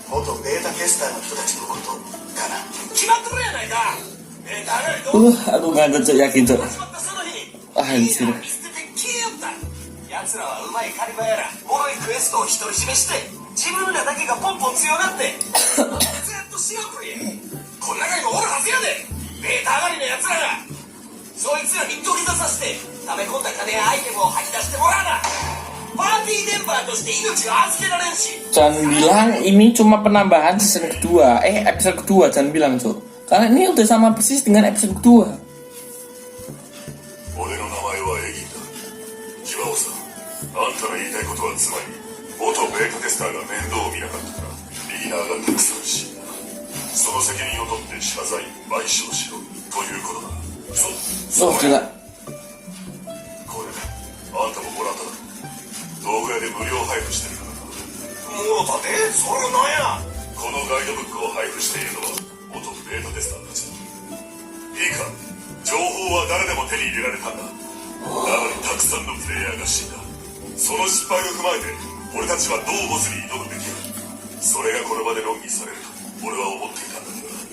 元ベータテスターの人たちのことかな。決まっとるやないか。ベータ上がりと Aduh nggak cok, yakin cok. 始まったその日に Anjir. リーダー見捨てて消えよった。奴らはうまい狩り場やら脆いクエストを独り占めして自分らだけがポンポン強がってずっとシガプリや。こん中にもおるはずやで。ベータ上がりの奴らがそいつらに土下座させて溜め込んだ金やアイテムを吐き出してもらうな。パーティーメンバーとして命が預けられんし。 Jangan bilang ini cuma penambahan season kedua, episode kedua, jangan bilang cok. Karena ini udah sama persis dengan episode kedua. 俺の名前はエギンだ。ジワオさん、あんたの言いたいことはつまり元ベータテスターが面倒を見なかったからビギナーがたくさん死んだ。その責任を取って謝罪賠償しろということだ。Oh gila. これあんたももらっただろ。道具屋で無料配布してるからな。もうだってそれがなんや。このガイドブックを配布しているのは元ベータテスターたちだ。いいか、情報は誰でも手に入れられたんだ。なのにたくさんのプレイヤーが死んだ。その失敗を踏まえて俺たちはどうボスに挑むべきか。それがこの場で論議されると俺は思っていたんだけどな。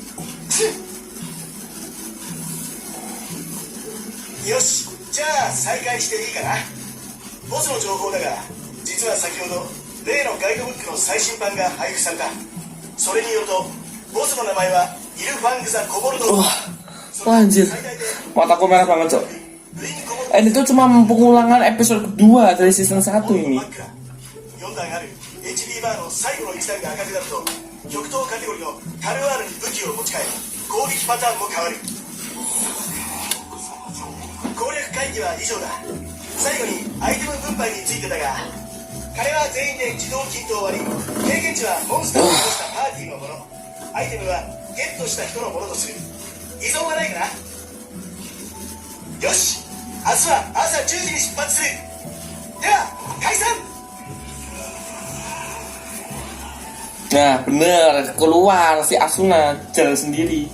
よし、じゃあ再開していいかな。ボスの情報だが、実は先ほど例のガイドブックの最新版が配布された。それによるとボスの名前はイルファング・ザ・コボルド。 Wah anjir, mataku merah banget cok. Ini tuh cuma pengulangan episode kedua dari season 1 ini. 4段ある HD バーの最後の1段が赤くなると極東カテゴリーのタルアールに武器を持ち替え攻撃パターンも変わる。攻略会議は以上だ。最後にアイテム分配についてだが、金は全員で自動均等割り、経験値はモンスターを倒したパーティーのもの、アイテムはゲットした人のものとする。依存はないかな。よし、明日は朝10時に出発する。では解散。 Nah bener, keluar si Asuna jalan sendiri.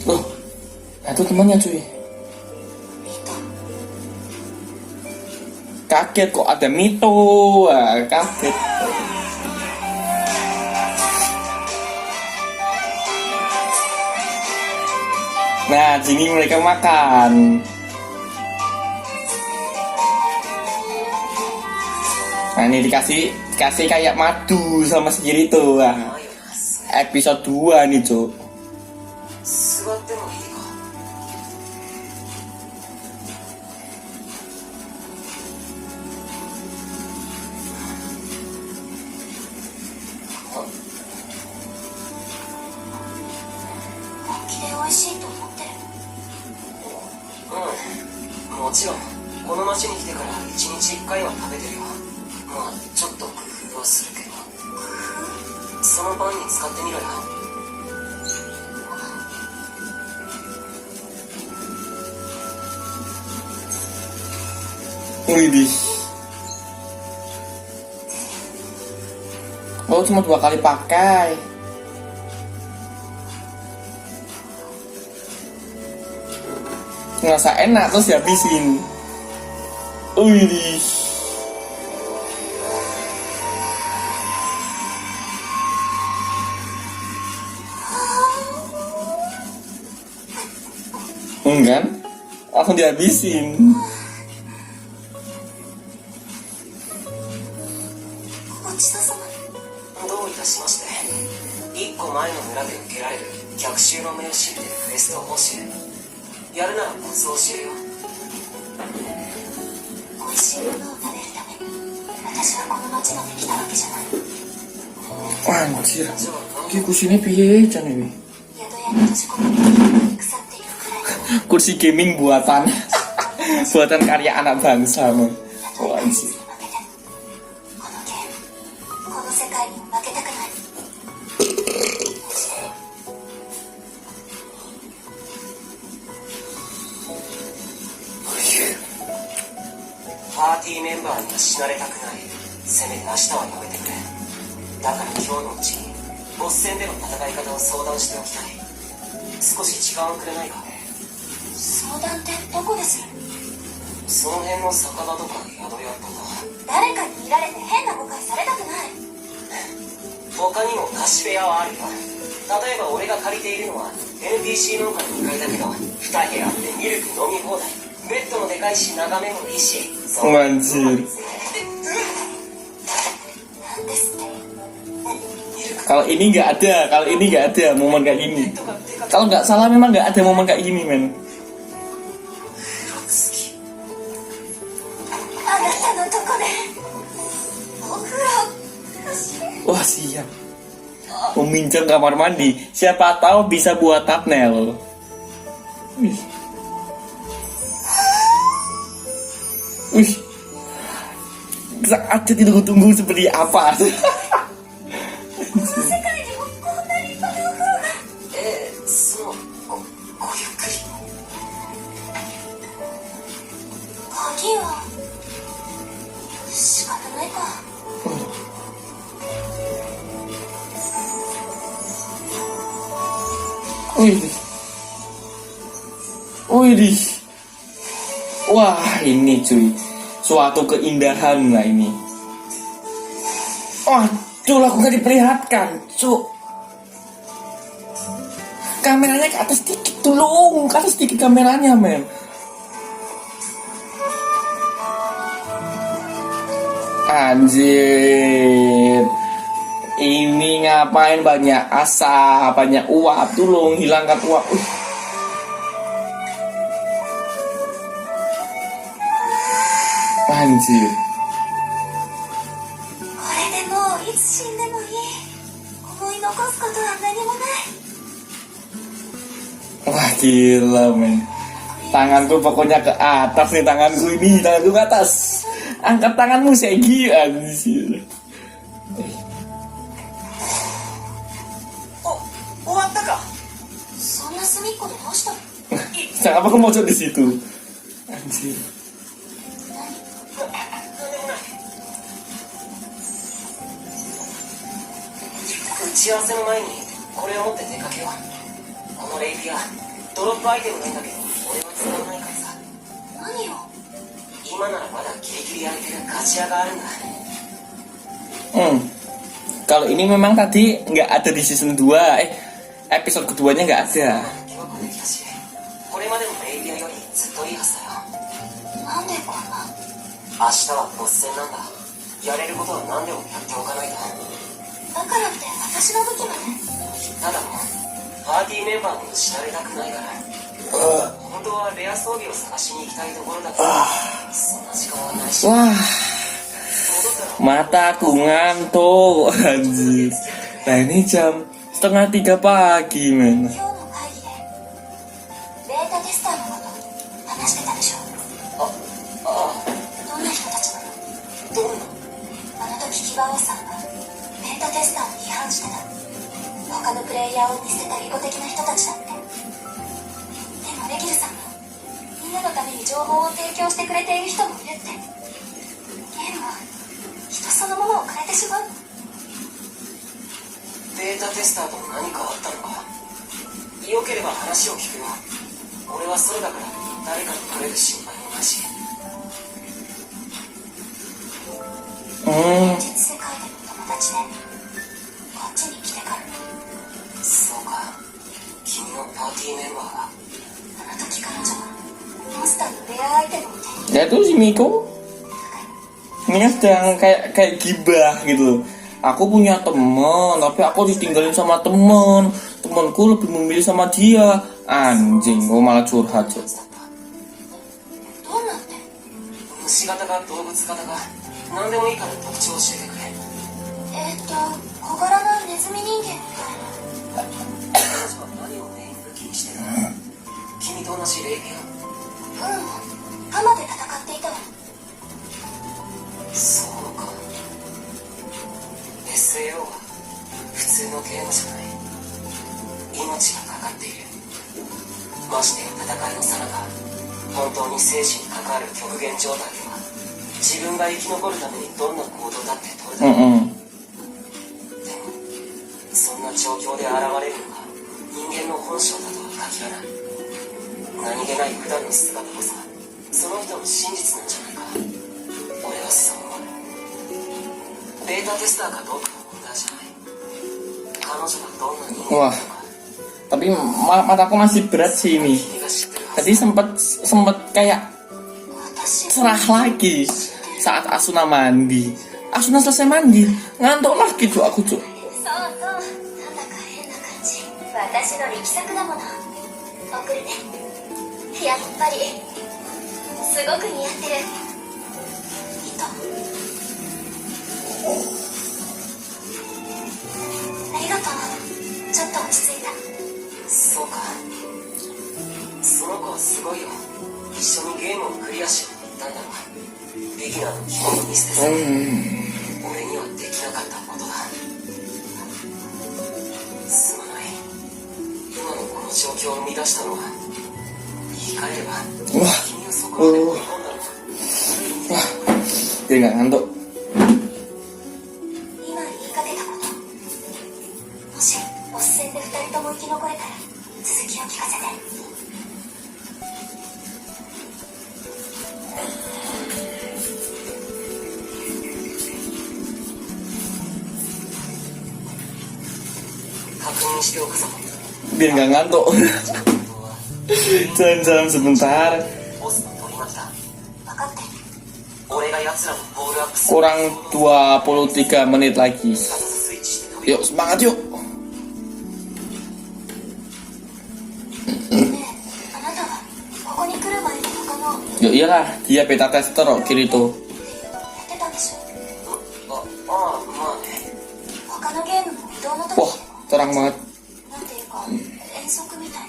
Loh, nah itu temannya cuy. Kaget kok ada Mito, wah, kaget. Nah, sini mereka makan. Nah ini dikasih kayak madu sama si Kirito. Wah, episode 2 nih cok. 座ってもいいか。本気で美味しいと思ってる。うん、もちろんこの町に来てから1日1回は食べてるよ。まあちょっと工夫はするけど、そのパンに使ってみろよ。Widih. Oh cuma 2 kali pakai. Ngerasa enak terus dihabisin. Widih. Kan? Langsung dihabisin. ごちそうさま。どういたしまして。1個前の村で受けられる逆襲の目を信じてクエストを教え、やるならコツを教えるよ。美味しいものを食べるために私はこの町まで来たわけじゃない。 Anjir. Ki kursinya piye jan ini? 宿屋に閉じ込めて腐っているくらい。 Kursi gaming buatan buatan karya anak bangsa man. Oh anjir. このゲーム、この世界に負けたくない。パーティーメンバーには死なれたくない。せめて明日はやめてくれ。だから今日のうちにボス戦での戦い方を相談しておきたい。少し時間をくれないか。相談ってどこでする？その辺の酒場とか宿屋とか誰かに見られて変な誤解されたくない。他にも貸し部屋はあるよ。例えば俺が借りているのは NPC 農家の2階だけど、2部屋あってミルク飲み放題、ベッドもでかいし眺めもいいし、そう Anjir. なんですって。 Kalau ini nggak ada, kalau ini nggak ada momen kayak gini. Kalau nggak salah memang nggak ada momen kayak gini, men. あなたのとこでお風呂貸して。 Wah, siap. Meminjam kamar mandi. Siapa tahu bisa buat thumbnail. Wih. Wih. Aja ditunggu-tunggu seperti apa. 世界にもこんな立派なお風呂が。ごゆっくり。鍵は仕方ないか。 Wih. Wih. Wah, ini cuy. Suatu keindahan lah ini. Wah, cuy, aku gak diperlihatkan, cuy. Kameranya ke atas dikit, tolong. Ke atas dikit kameranya, men. Anjir. Ini ngapain banyak asap, banyak uap, tolong hilangkan uap. Anjir. これでもういつ死んでもいい。思い残すことは何もない。 Wah, gila, men. Tanganku pokoknya ke atas nih, tanganku ke atas. Angkat tanganmu, Segi. Anjir. 終わったか。そんな隅っこでどうしたの。 Kenapa aku mojok di situ? Anjir. 打ち合わせの前にこれを持って出かけよう。このレイピアドロップアイテムないんだけど俺は使わないからさ。何よ。今ならまだギリギリ空いてるガチ屋があるんだ。 Kalau ini memang tadi nggak ada di season 2, episode keduanya nggak ada. 今日できたし、これまでのレイピアよりずっといいはずだよ。なんでこんな。明日はボス戦なんだ。やれることは何でもやっておかないと。だからって私の武器まで。ただもうパーティーメンバーに知られたくないから。本当はレア装備を探しに行きたいところだけど、そんな時間はないし。 Wah, mataku ngantuk. Anjir. Nah, ini jam 2:30 pagi, men. 今日の会議でベータテスターのこと話してたでしょ。どんな人たちなの。どんな。あの時キバオさんはベータテスターを批判してた。他のプレイヤーを見捨てた利己的な人たちだって。でもレギルさんはみんなのために情報を提供してくれている人もいるって。ゲームは人そのものを変えてしまう。ベータテスターと何かあったのか。よければ話を聞くよ。俺はソロだから誰かにバレる心配もないし。現実世界での友達でこっちに来てから。そうか。君のパーティーメンバーが。あの時彼女はモンスターのレアアイテムを手に。 Ya tuh si Miko. Ini sedang kayak gibah gitu. Aku punya temen, tapi aku ditinggalin sama temen. Temenku lebih memilih sama dia. Anjing, gue malah curhat. どんなんて。虫型か動物型か何でもいいから特徴を教えてくれ。小柄なネズミ人間。彼女は何をメイン武器にしてるの。君と同じレイピア。鎌で戦っていたわ。そうか。SAO は普通のゲームじゃない。命がかかっている。まして戦いのさなか本当に生死に関わる極限状態では自分が生き残るためにどんな行動だって取るだろう。でもそんな状況で現れるのが人間の本性だとは限らない。何気ない普段の姿こそそその人の真実なんじゃないか。俺はそう思う。ベータテスターかどうかの問題じゃない。彼女がどんな人間なのか。 Tapi mataku masih berat sih ini. 君が知ってるは Tadi ず。 sempet kayak cerah lagi saat Asuna mandi. Asuna selesai mandi, ngantuk lagi tuh aku tuh. そうそうなんだか変な感じ私の力作だもの送るねやっぱりすごく似合ってる糸ありがとうちょっと落ち着いたそうか。その子はすごいよ。一緒にゲームをクリアしに行ったんだろう。ビギナーの基本のミスです。俺にはできなかったことだ。すまない。今のこの状況を生み出したのは、言い換えれば、君をそこまで追い込んだのは。 Dia nggak ngantuk. 今言いかけたこともしボス戦で2人とも生き残れたら続きを聞かせて確認しておくぞ。 Biar nggak ngantuk. Jalan-jalan sebentar. ボスの取り巻きだ。分かって俺が奴らのボールアップする Kurang 23 menit lagi. すかさずスイッチして飛び Yuk semangat yuk. ねえあなたはここに来る前に他の Yuk iyalah, dia beta tester kok Kirito. やってたんでしょああ、まあね。他のゲームも移動の時 Wah, terang banget. なんていうか遠足みたい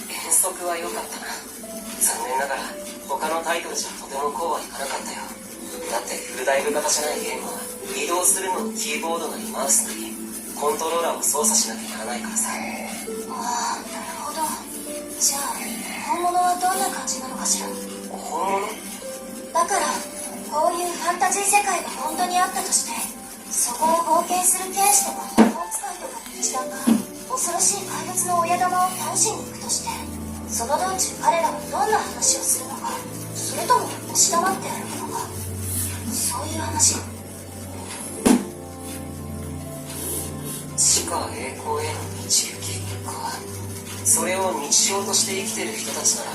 遠足は良かったな。残念ながら他のタイトルじゃとてもこうはいかなかったよ。だってフルダイブ型じゃないゲームは移動するのにキーボードなりマウスなりコントローラーを操作しなきゃならないからさ。ああなるほどじゃあ本物はどんな感じなのかしら本物？だからこういうファンタジー世界が本当にあったとしてそこを冒険する天使とか魔法使いとかの一団が恐ろしい怪物の親玉を倒しに行くとしてその道中彼らはどんな話をするのかそれとも押し黙って歩くのかそういう話地下栄光への道行きか。それを日常として生きてる人たちなら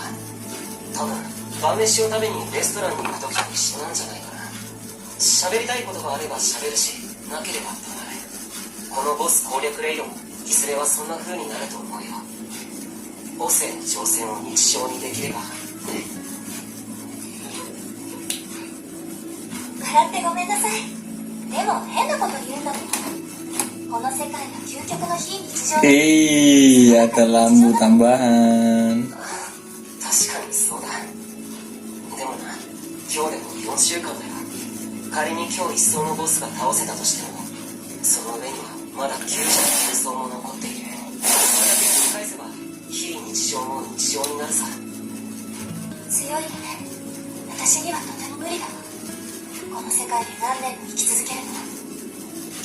多分晩飯を食べにレストランに行く時と一緒なんじゃないかな。喋りたいことがあれば喋るしなければ止まる。このボス攻略レイドもいずれはそんな風になると思うよ。ボスへの挑戦を日常にできればね。笑ってごめんなさいでも変なこと言うんだもんこの世界の究極の非日常 Ada lampu tambahan. 確かにそうだ。でもな、今日でも4週間だよ。仮に今日一層のボスが倒せたとしてもその上にはまだ99層も残っている。それだけ繰り返せば非日常も日常になるさ。強いよね私にはとても無理だわこの世界で何年も生き続けるの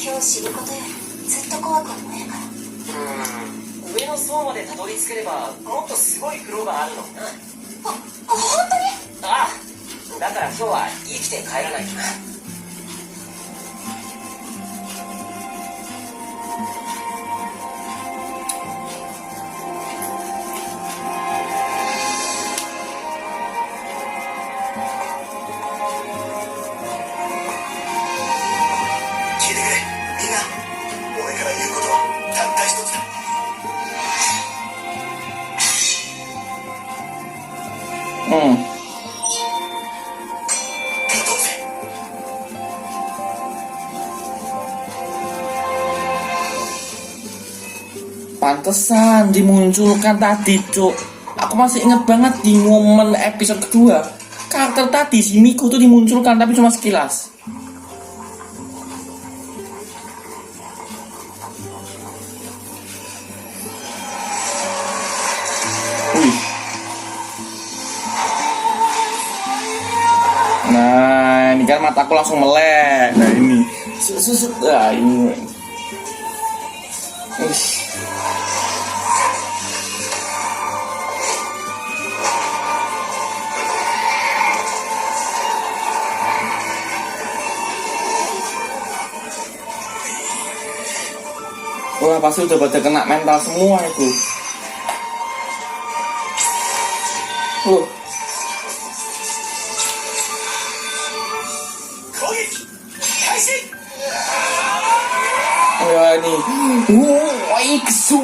今日知ることよりずっと怖く思えるから上の層までたどり着ければもっとすごい苦労があるのにな。本当にああ、だから今日は生きて帰らないとな。聞いてくれみんな俺から言うことはたった一つだ Pantesan dimunculkan tadi, Cuk. Aku masih ingat banget di momen episode kedua. Karakter tadi si Miko tuh dimunculkan tapi cuma sekilas. Wih. Nah, ini kan mataku langsung melek. Nah, ini. Nah, ini. Uish. Wah, pasti udah pada kena mental semua itu. Loh, 攻撃開始 ya ini. Wah, Iksu.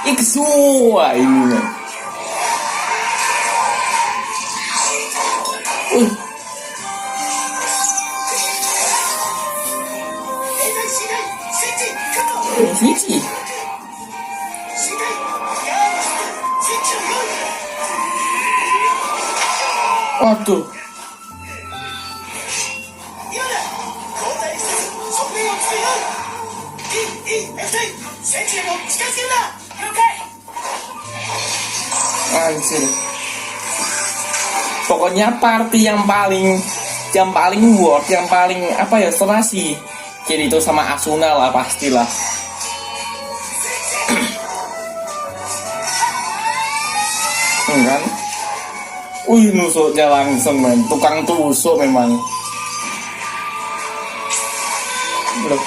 Iksu. Wah, ini men. Uh, 兵隊司令スイッチカット Cici. 司令ヤーマススイッチを用意 Waduh. 今だ交代せず側面を使い合う EEFT 戦地へも近づけるな了解 Anjir. Pokoknya party yang paling worth, yang paling apa ya, serasi. Kirito sama Asuna lah pastilah. Kan? Wih, nusuknya langsung men, tukang tusuk memang. Loh.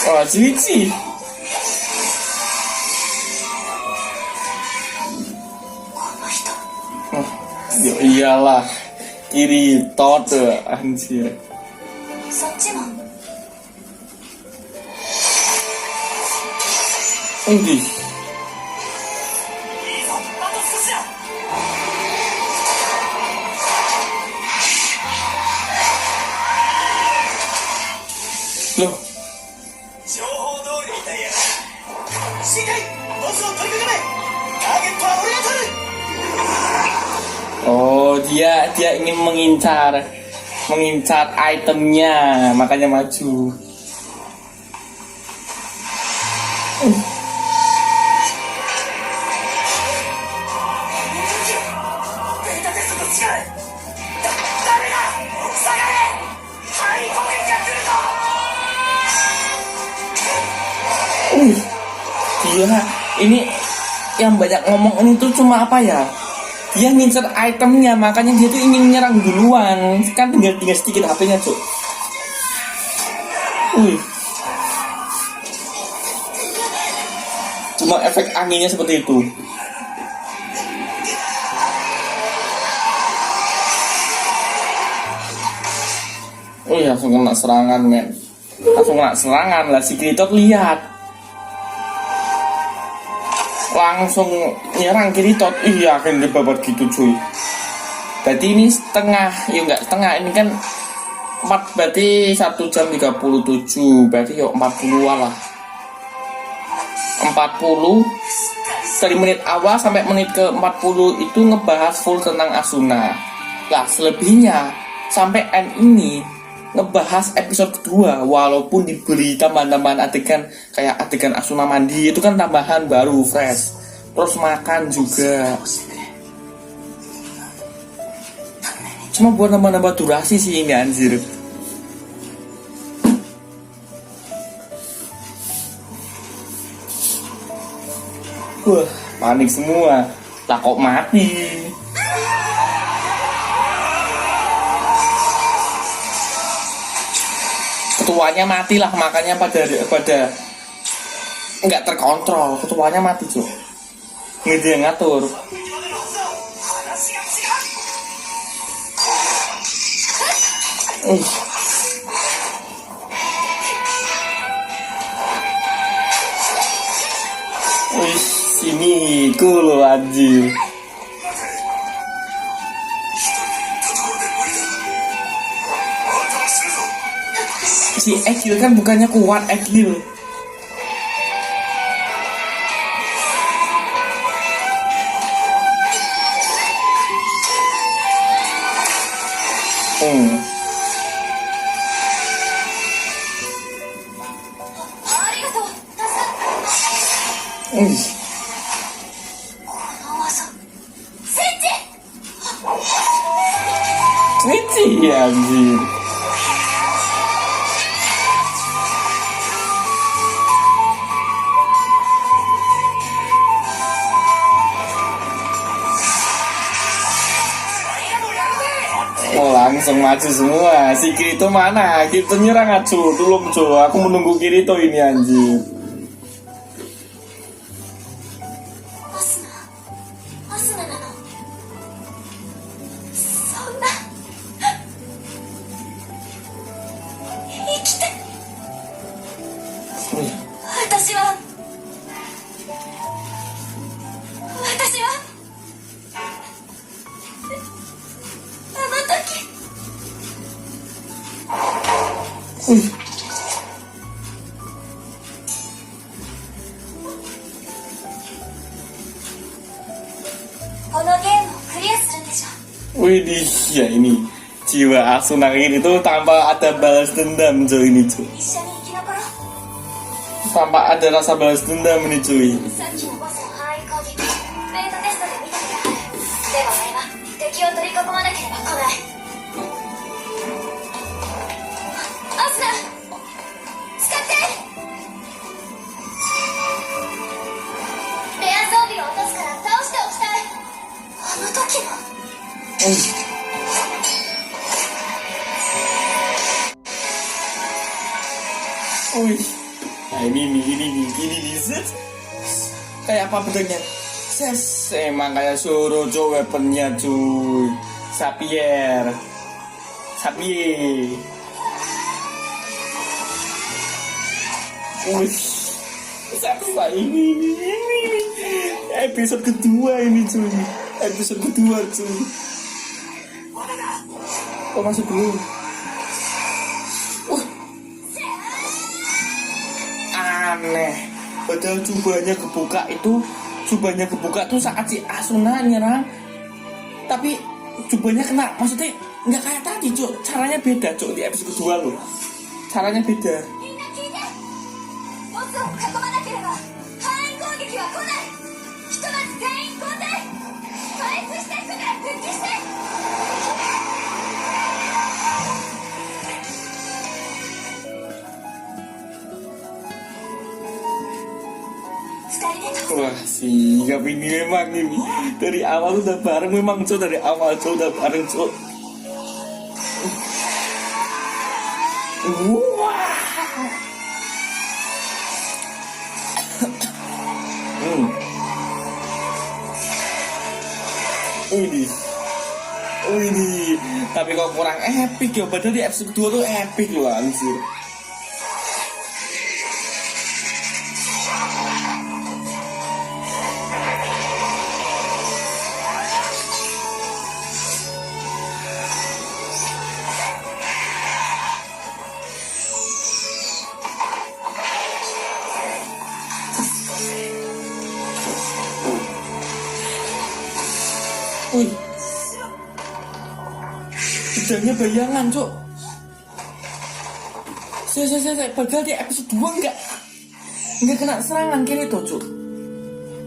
Wah, Cici. Ya iyalah, Kirito tuh anjir. そっちも Ih, いいぞあと少しだ loh. 情報通りみたいやな司令ボスを取り囲めターゲットは俺が取る Oh, dia ingin mengincar itemnya, makanya maju. ベータテストと違うダメだ下がれ範囲攻撃が来るぞ Dia ini yang banyak ngomong ini tuh cuma apa ya? Dia ngincer itemnya, makanya dia tuh ingin nyerang duluan. Kan tinggal sedikit HP-nya, Cuk. Cuma efek anginnya seperti itu. Langsung kena serangan, men. Langsung kena serangan lah, si Kirito lihat. Langsung nyerang Kirito. Iya, kan dibabat gitu, cuy. Berarti ini setengah, ya enggak setengah, ini kan 4, berarti 1 jam 37, berarti yuk 40-an lah. 40 dari menit awal sampai menit ke 40 itu ngebahas full tentang Asuna. Lah selebihnya sampai end ini ngebahas episode kedua, walaupun diberi tambahan-tambahan adegan kayak adegan Asuna mandi itu kan tambahan baru fresh. Terus makan juga. Cuma buat nambah-nambah durasi sih ini anjir. Wah, panik semua. Lah kok mati? Ketuanya mati lah, makanya pada nggak terkontrol. Ketuanya mati, Cuk. Ini dia ngatur. Wih, sini cool anjir. Si Egil kan bukannya kuat Egil. Cici anjir. maju semua. Si Kirito mana? Kirito nyerang acu. Tolong Jo, aku menunggu Kirito ini anjir. アスナなの。そんな。生きて。私はあの時。このゲームをクリアするんでしょ。 Widih, ya ini jiwa Asuna ini tuh tanpa ada balas dendam cuy ini cuy. 一緒に生き残ろう。 Tanpa ada rasa balas dendam ini cuy. さっきのボスの範囲攻撃、ベータテストで見たことある。でも俺は敵を取り囲まなければ来ない。アスナ、使って。レア装備を落とすから倒しておきたい。あの時の。 Wih, nah ini set. Kayak apa bedanya? Ses, emang kayak suruh cuy weaponnya cuy. Sapier. Wih, saksa ini. Episode kedua ini cuy. Episode kedua cuy. Oh masuk dulu. Aneh. Padahal jubahnya kebuka tuh saat si Asuna nyerang. Tapi jubahnya kena. Maksudnya nggak kayak tadi cuk. Caranya beda cuk di episode kedua loh. Caranya beda. みんな聞いて。ボスを囲まなければ範囲攻撃は来ない。ひとまず全員交代。回復した人から復帰して。 Wah sigap ini memang ini. Dari awal udah bareng memang cuk. Dari awal cuk udah bareng cuk. Wah. Wih, tapi kok kurang epic ya. Padahal di episode 2 tuh epic loh anjir. Wih, bedanya bayangan cok. Saya padahal di episode 2 nggak kena serangan Kirito cok.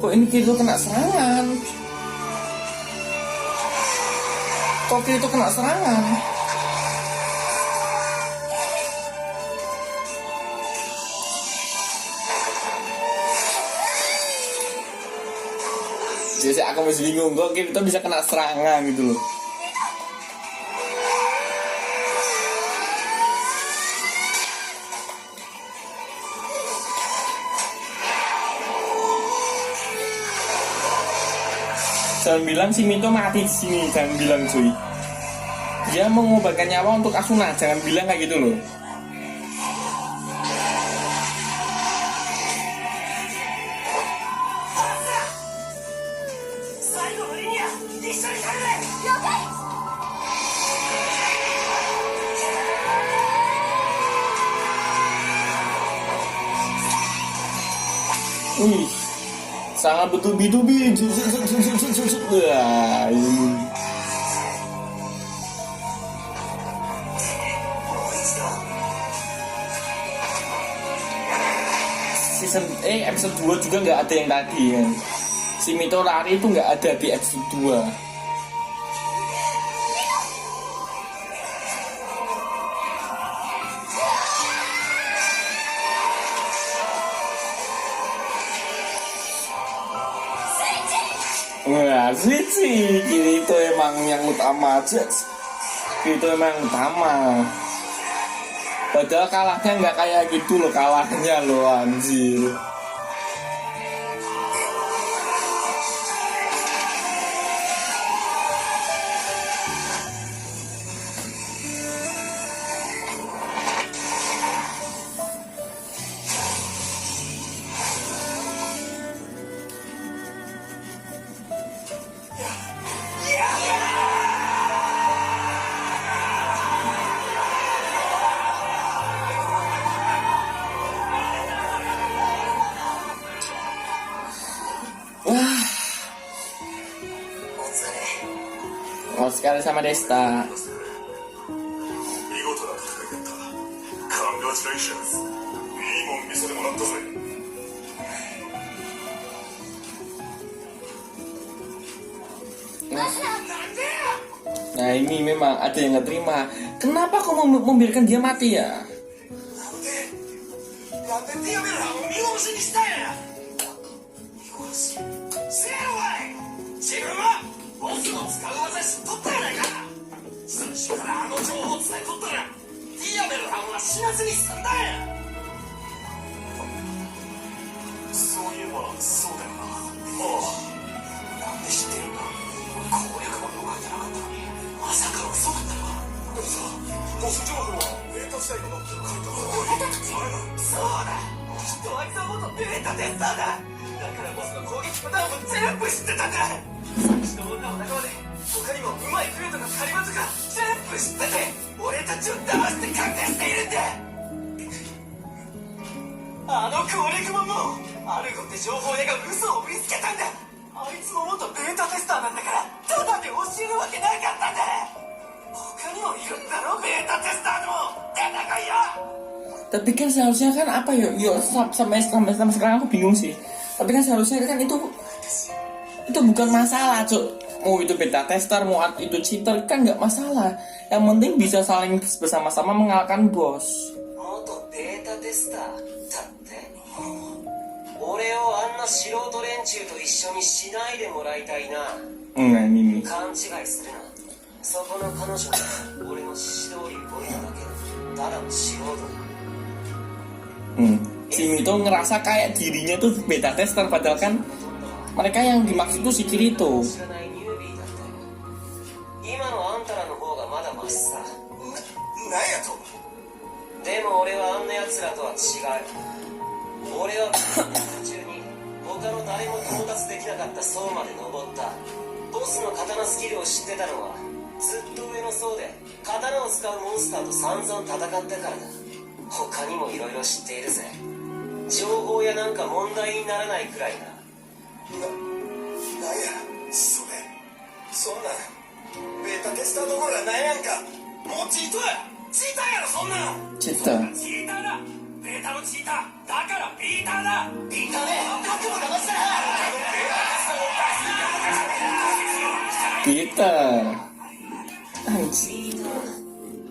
Kok ini Kirito kena serangan? Kok Kirito kena serangan? Jadi aku masih bingung kok kita bisa kena serangan gitu loh. Jangan bilang si Minto mati di sini, jangan bilang cuy. Dia mengobatkan nyawa untuk Asuna, jangan bilang kayak gitu loh. Wih, sangat bertubi-tubi. Wah, ini. Episode 2 juga nggak ada yang tadi kan. Si Mito lari itu nggak ada di episode 2. Wah, Switchy, Kirito emang yang utama aja. itu memang utama. Padahal kalahnya nggak kayak gitu loh, kalahnya loh anjir. Oh, sekali sama Desta. 見事な戦いだった。カングラチュレーションズ。いいもん見せてもらったぜ。 Nah ini memang ada yang nggak terima. Kenapa kau membiarkan dia mati ya? なんでティアメルハンを見殺しにしたんや。見殺し。せやろわい。自分はボスの使う技知っとったやないか。最初からあの情報を伝えとったらティアメルハンは死なずに済んだんや。そういえばそうだよな。ああ。なんで知ってるんだ。攻略本を書いてなかったのにまさか嘘だったのか。でもさ、ボス情報はベータ時代のノットを書いた方がいい。そうだ。きっとあいつは元ベータテスターだ。だからボスの攻撃パターンも全部知ってたんだ。私の女の仲間で他にもうまいクルーとかカリバとか全部知ってて俺たちを騙して隠しているんだ。あの攻略本もアルゴって情報屋が嘘を見つけたんだ。あいつも元ベータテスターなんだからタダで教えるわけなかったんだ。他にもいるんだろベータテスターの。出てこいよ。 Tapi kan seharusnya kan apa yo sampai sekarang aku bingung sih. Tapi kan seharusnya kan itu bukan masalah, Cuk. Mau itu beta tester, mau itu cheater kan nggak masalah. Yang penting bisa saling bersama-sama mengalahkan bos. 元ベータテスターだって俺をあんな素人連中と一緒にしないでもらいたいな。 Nah ini nih. 勘違いするな。そこの彼女は俺の指示通り動いただけのただの素人だ。 Si Mito ngerasa kayak dirinya tuh beta tester, padahal kan mereka yang dimaksud tuh si Kirito. 知らないニュービーだったよ。今のあんたらの方がまだマシさ。なんやと。でも俺はあんな奴らとは違う。俺は途中に他の誰も到達できなかった層まで登った。ボスの刀スキルを知ってたのはずっと上の層で刀を使うモンスターと散々戦ったからだ。他にもいろいろ知っているぜ。情報やなんか問題にならないくらいな。なんやそれ。そんなんベータテスターどころやないやんか。もうチートや。チーターやろそんなん。 Cheater. チーターだ。ベータのチーターだからビーターだ。ビーターで悪魔騙したらCheater. Anjir.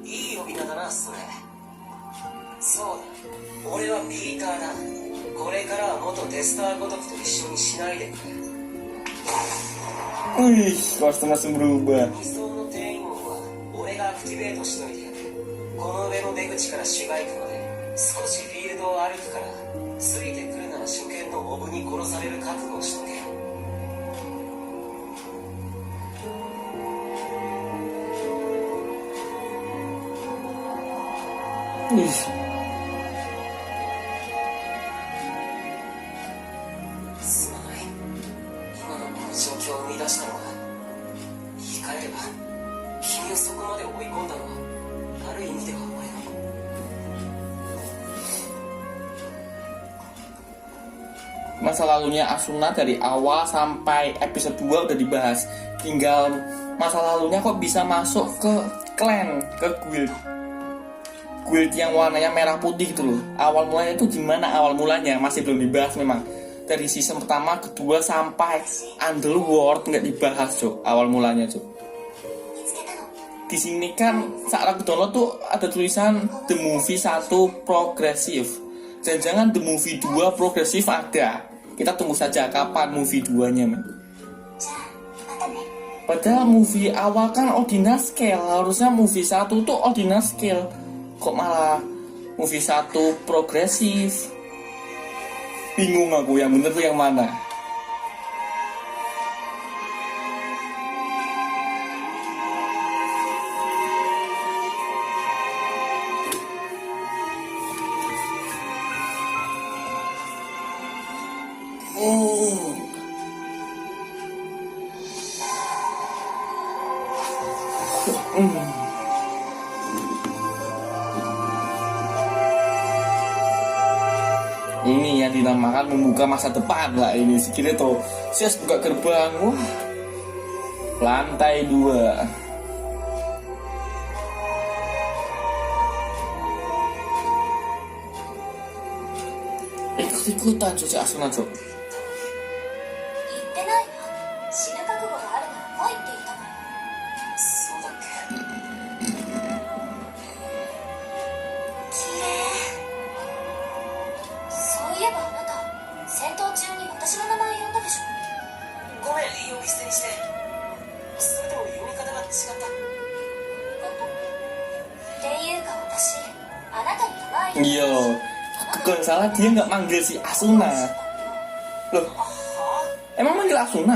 いい呼び名だなそれ。そうだ、俺はピーターだ。これからは元テスターごとくと一緒にしないでくれ。 Wih, kostum langsung berubah. 理想の転移門は俺がアクティベートしといてやる。この上の出口から市街区まで少しフィールドを歩くから、ついてくるなら初見のモブに殺される覚悟をしとけよ。 Wih. すまない。今のこの状況を生み出したのは、言い換えれば君をそこまで追い込んだのはある意味では俺の。 Masa lalunya Asuna dari awal sampai episode 2 udah dibahas. Tinggal masa lalunya kok bisa masuk ke clan, ke guild yang warnanya merah putih gitu loh. Awal mulanya itu gimana? Awal mulanya masih belum dibahas memang. Dari season pertama, kedua sampai Underworld nggak dibahas, Cuk. Awal mulanya, Cuk. Di sini kan saat aku download tuh ada tulisan The Movie 1 progresif. Jangan-jangan The Movie 2 progresif ada. Kita tunggu saja kapan movie 2-nya, men. じゃあまたね。Padahal movie awal kan ordinal scale, harusnya movie 1 tuh ordinal scale. Kok malah movie 1 progresif? Bingung aku, yang bener tuh yang mana? Ini yang dinamakan membuka masa depan lah ini. Sekiranya tuh saya buka gerbang, wah, lantai 2. Ikut-ikutan cuci Asuna Cok. 言ってないわ。死ぬ覚悟があるなら来いって言ったの。そうだっけ。綺麗。そういえばあなた、戦闘中に私の名前呼んだでしょ。ごめん、呼び捨てにして。それとも読み方が違った。っていうか私、あなたに名前 Iya, kalau salah dia nggak manggil si Asuna. Loh, emang manggil Asuna?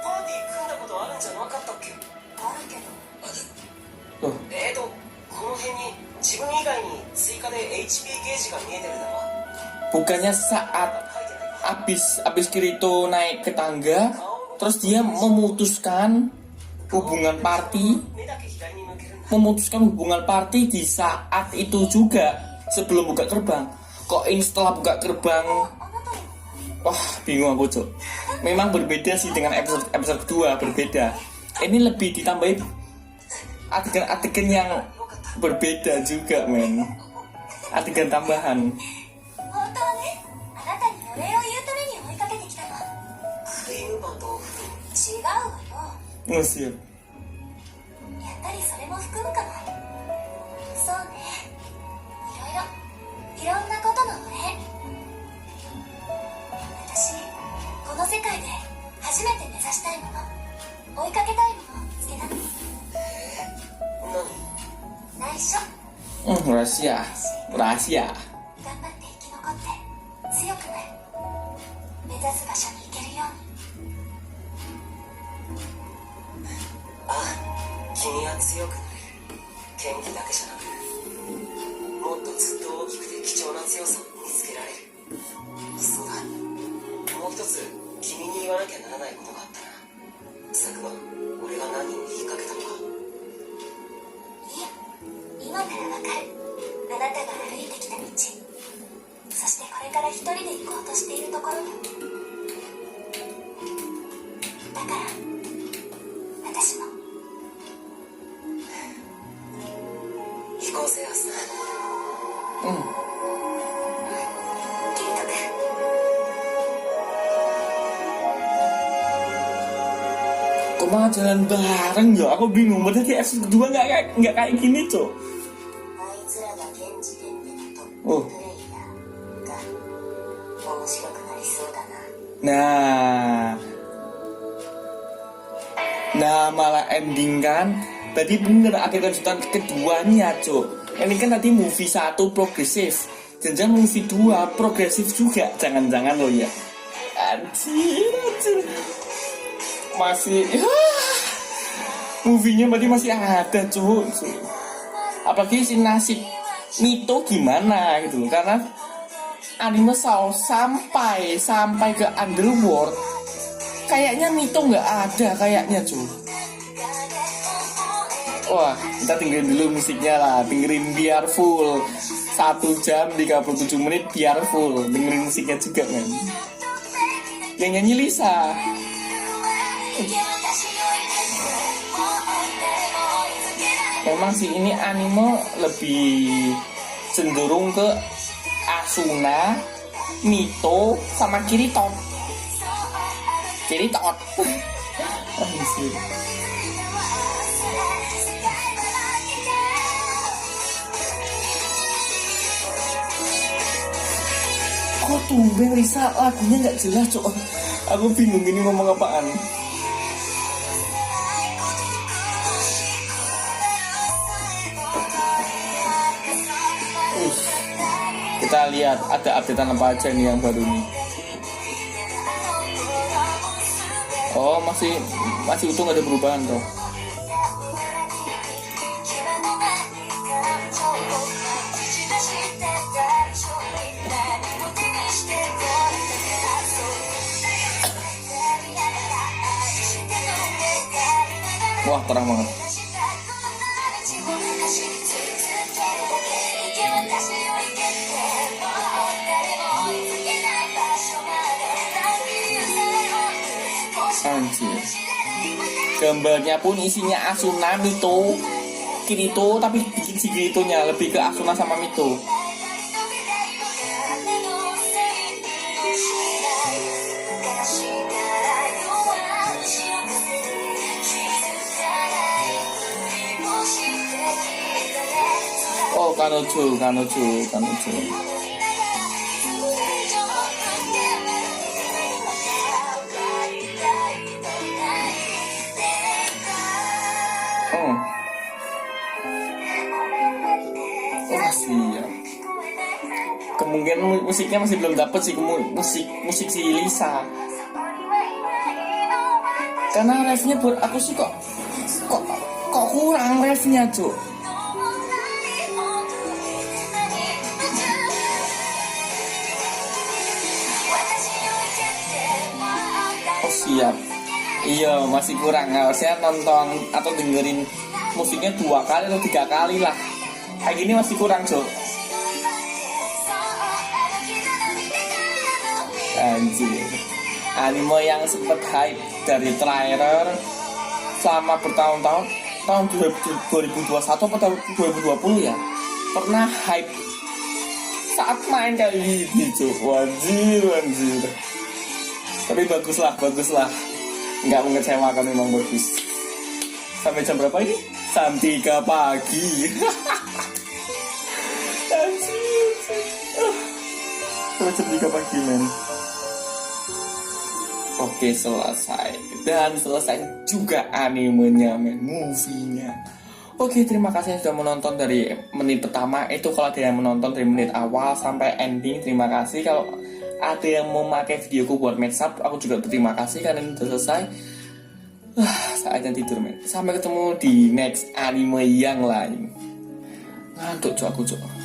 パーティー組んだことあるんじゃなかったっけ。あるけど。 Loh, この辺に自分以外に追加で HP ゲージが見えてるだろ。 bukannya saat 書いてないか。 abis Kirito naik ke tangga, terus dia memutuskan hubungan party, 目だけ左に向けるんだ。 memutuskan hubungan party di saat itu juga sebelum buka gerbang. Kok ini setelah buka gerbang? あなたにも Wah, bingung aku Cok. Memang berbeda sih dengan episode kedua, berbeda. Ini lebih ditambahin adegan-adegan yang berbeda juga, men. Adegan tambahan. 本当はね、あなたにお礼を言うために追いかけてきたの。クリームパンとお風呂。違うわよ。 Ngusir. やっぱりそれも含むかも。そうね。いろんなことのお礼。私、この世界で初めて目指したいもの、追いかけたいものを見つけたの。内緒。 Rahasia. Rahasia. 頑張って生き残って強くなる。目指す場所に行けるように。ああ、君は強くなれる。元気だけじゃなく、もっとずっと大きくて貴重な強さを見つけられる。そうだ。もう一つ君に言わなきゃならないことがあったな。昨晩俺が何に言いかけたのか。いえ、今ならわかる。あなたが歩いてきた道、そしてこれから一人で行こうとしているところよ。だから私も飛行性アスナ。Hmm. キリト君。 Kok malah jalan bareng ya? Aku bingung. Padahal di episode kedua nggak kayak gini Cok. あいつらが現時点でのトッおププレイヤーが面白くなりそうだな。 Nah, malah ending kan. Berarti bener akhir kejutan keduanya Cok. Ini kan tadi movie 1 progresif, jangan movie 2 progresif juga. Jangan-jangan loh ya. Anjir. Masih movie-nya berarti masih ada Cok. Apalagi si nasib Mito gimana gitu. Karena anime Sao sampai ke Underworld, kayaknya Mito nggak ada kayaknya Cok. Wah, kita dengerin dulu musiknya lah. Dengerin biar full 1 jam 37 menit biar full. Dengerin musiknya juga men. Yang nyanyi Lisa. Memang sih ini anime lebih cenderung ke Asuna, Mito, sama Kirito. Anjir. Kok tumben Risa lagunya nggak jelas Cok. Aku bingung ini ngomong apaan. Kita lihat ada updatean apa aja nih yang baru nih. Oh, masih utuh, nggak ada perubahan tuh. Wah, terang banget. Anjir. Gambarnya pun isinya Asuna, Mito, Kirito, tapi bikin si Kiritonya lebih ke Asuna sama Mito. Oh, Kanojo. Oh, siap. Kemungkinan musiknya masih belum dapet sih, musik si Lisa. Karena refnya buat aku sih kok kurang refnya, Cuk. Oh, siap. Iya, masih kurang. Harusnya nonton atau dengerin musiknya 2 kali atau 3 kali lah. Kayak gini masih kurang, Cuk. Anjir. Anime yang sempet hype dari trailer selama bertahun-tahun, tahun 2021 atau tahun 2020 ya, pernah hype saat main kayak gini, Cuk. Anjir. Tapi bagus lah. Nggak mengecewakan, memang bagus. Sampai jam berapa ini? Jam 3 pagi. Anjir. Sampai jam 3 pagi, men. Oke, selesai. Dan selesai juga animenya, men. Movie-nya. Oke, terima kasih yang sudah menonton dari menit pertama. Itu kalau ada yang menonton dari menit awal sampai ending, terima kasih. Kalau ada yang mau pakai videoku buat make up, aku juga berterima kasih karena ini sudah selesai. Saatnya tidur, men. Sampai ketemu di next anime yang lain. Ngantuk, Cok, aku, Cok.